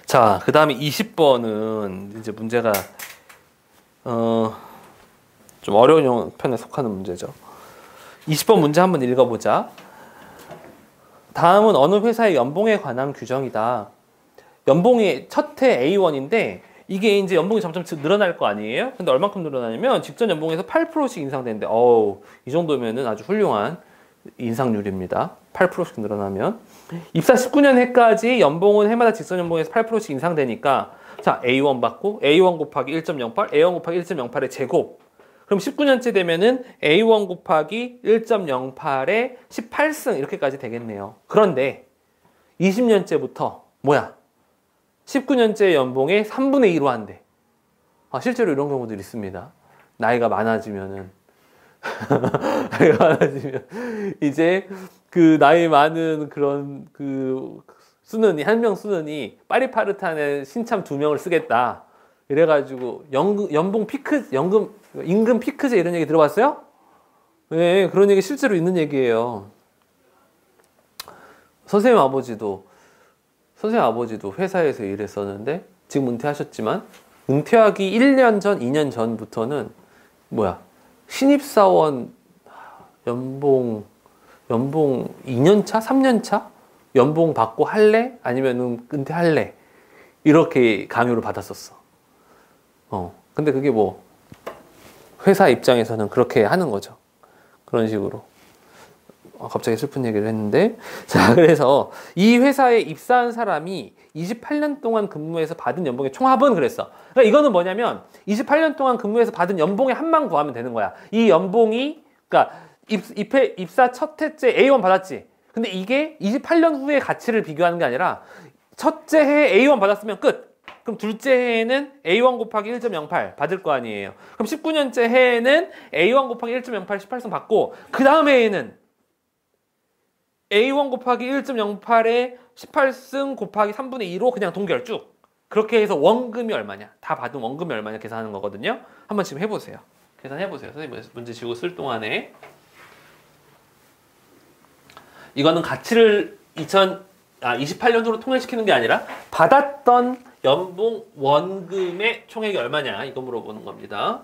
A: 자, 그 다음에 20번은 이제 문제가, 좀 어려운 편에 속하는 문제죠. 20번 문제 한번 읽어보자. 다음은 어느 회사의 연봉에 관한 규정이다. 연봉이 첫 해 A1인데 이게 이제 연봉이 점점 늘어날 거 아니에요? 근데 얼만큼 늘어나냐면 직전 연봉에서 8%씩 인상되는데 어우, 이 정도면은 아주 훌륭한 인상률입니다. 8%씩 늘어나면 입사 19년 해까지 연봉은 해마다 직전 연봉에서 8%씩 인상되니까 자, A1 받고 A1 곱하기 1.08, A1 곱하기 1.08의 제곱. 그럼 19년째 되면은 A1 곱하기 1.08의 18승 이렇게까지 되겠네요. 그런데 20년째부터 뭐야? 19년째 연봉의 3분의 2로 한대. 아, 실제로 이런 경우들이 있습니다. 나이가 많아지면은 나이가 많아지면 이제 그 나이 많은 그런 그 수능이 한 명 수능이 파리파르탄에 신참 2명을 쓰겠다. 이래가지고 연봉 피크 임금 피크제 이런 얘기 들어봤어요? 네, 그런 얘기 실제로 있는 얘기예요. 선생님 아버지도 회사에서 일했었는데 지금 은퇴하셨지만 은퇴하기 1년 전, 2년 전부터는 뭐야? 신입사원 연봉 2년차, 3년차 연봉 받고 할래? 아니면 은퇴할래? 이렇게 강요를 받았었어. 근데 그게 뭐 회사 입장에서는 그렇게 하는 거죠. 그런 식으로. 갑자기 슬픈 얘기를 했는데, 자, 그래서 이 회사에 입사한 사람이 28년 동안 근무해서 받은 연봉의 총합은 그랬어. 그러니까 이거는 뭐냐면 28년 동안 근무해서 받은 연봉의 합만 구하면 되는 거야. 이 연봉이 그러니까 입사 첫 해째 A1 받았지. 근데 이게 28년 후의 가치를 비교하는 게 아니라 첫째 해에 A1 받았으면 끝. 그럼 둘째 해에는 A1 곱하기 1.08 받을 거 아니에요. 그럼 19년째 해에는 A1 곱하기 1.08 18승 받고 그 다음 해에는 A1 곱하기 1.08에 18승 곱하기 3분의 2로 그냥 동결 쭉. 그렇게 해서 원금이 얼마냐? 다 받은 원금이 얼마냐 계산하는 거거든요. 한번 지금 해보세요. 계산해보세요. 선생님 문제 지우고 쓸 동안에. 이거는 가치를 28년도로 통일시키는 게 아니라 받았던 연봉 원금의 총액이 얼마냐 이거 물어보는 겁니다.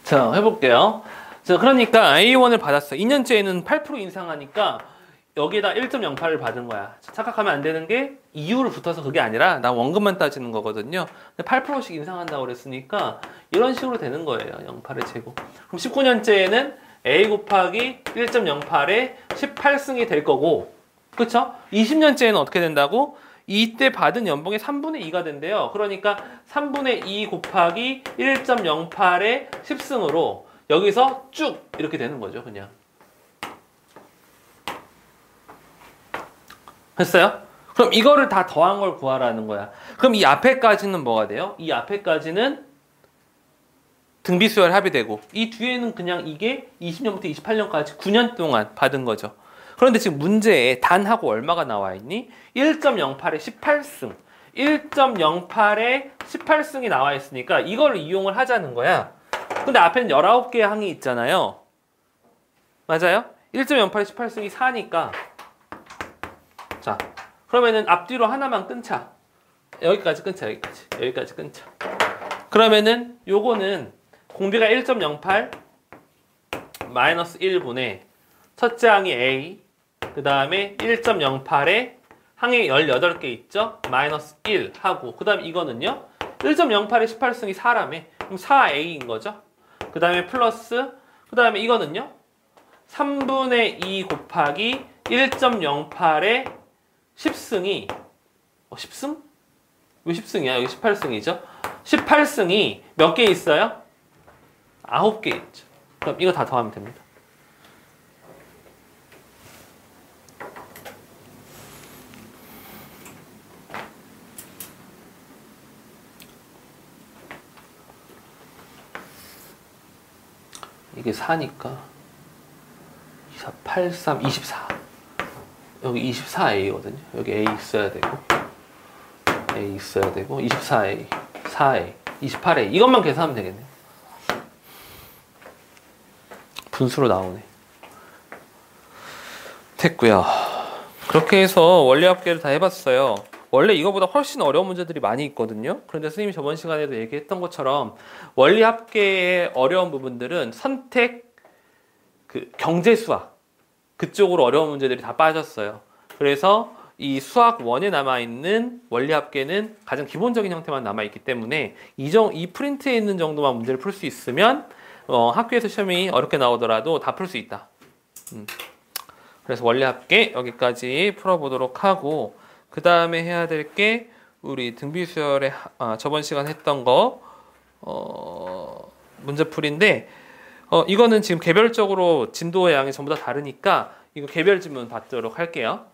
A: 자, 해볼게요. 자, 그러니까 A1을 받았어. 2년째에는 8% 인상하니까 여기에다 1.08을 받은 거야. 착각하면 안 되는 게 이유를 붙어서 그게 아니라 나 원금만 따지는 거거든요. 8%씩 인상한다고 그랬으니까 이런 식으로 되는 거예요. 08의 제곱. 그럼 19년째에는 A 곱하기 1.08에 18승이 될 거고, 그쵸? 20년째에는 어떻게 된다고? 이때 받은 연봉의 3분의 2가 된대요. 그러니까 3분의 2 곱하기 1.08의 10승으로 여기서 쭉 이렇게 되는 거죠, 그냥. 했어요? 그럼 이거를 다 더한 걸 구하라는 거야. 그럼 이 앞에까지는 뭐가 돼요? 이 앞에까지는 등비수열 합의되고 이 뒤에는 그냥 이게 20년부터 28년까지 9년 동안 받은 거죠. 그런데 지금 문제에 단하고 얼마가 나와 있니? 1.08에 18승. 1.08에 18승이 나와 있으니까 이걸 이용을 하자는 거야. 근데 앞에는 19개의 항이 있잖아요. 맞아요? 1.08에 18승이 4니까 자, 그러면은 앞뒤로 하나만 끊자. 여기까지 끊자. 여기까지 끊자. 그러면은 요거는 공비가 1.08 마이너스 1분의 첫째 항이 A, 그 다음에 1.08에 항이 18개 있죠? 마이너스 1 하고, 그 다음에 이거는요? 1.08에 18승이 4라며. 그럼 4A인 거죠? 그 다음에 플러스, 그 다음에 이거는요? 3분의 2 곱하기 1.08에 10승이 10승? 왜 10승이야? 여기 18승이죠? 18승이 몇 개 있어요? 9개 있죠. 그럼 이거 다 더하면 됩니다. 이게 4니까 24, 83, 24. 여기 24A거든요. 여기 A 있어야 되고 A 있어야 되고 24A, 4A, 28A 이것만 계산하면 되겠네요. 분수로 나오네. 됐고요. 그렇게 해서 원리합계를 다 해봤어요. 원래 이거보다 훨씬 어려운 문제들이 많이 있거든요. 그런데 선생님이 저번 시간에도 얘기했던 것처럼 원리합계의 어려운 부분들은 선택, 경제수학 그쪽으로 어려운 문제들이 다 빠졌어요. 그래서 이 수학 1에 남아있는 원리합계는 가장 기본적인 형태만 남아있기 때문에 이 프린트에 있는 정도만 문제를 풀 수 있으면 학교에서 시험이 어렵게 나오더라도 다 풀 수 있다. 그래서 원리합계 여기까지 풀어보도록 하고, 그 다음에 해야 될 게 우리 등비수열에 저번 시간 했던 거 문제풀인데 이거는 지금 개별적으로 진도의 양이 전부 다 다르니까 이거 개별 지문 받도록 할게요.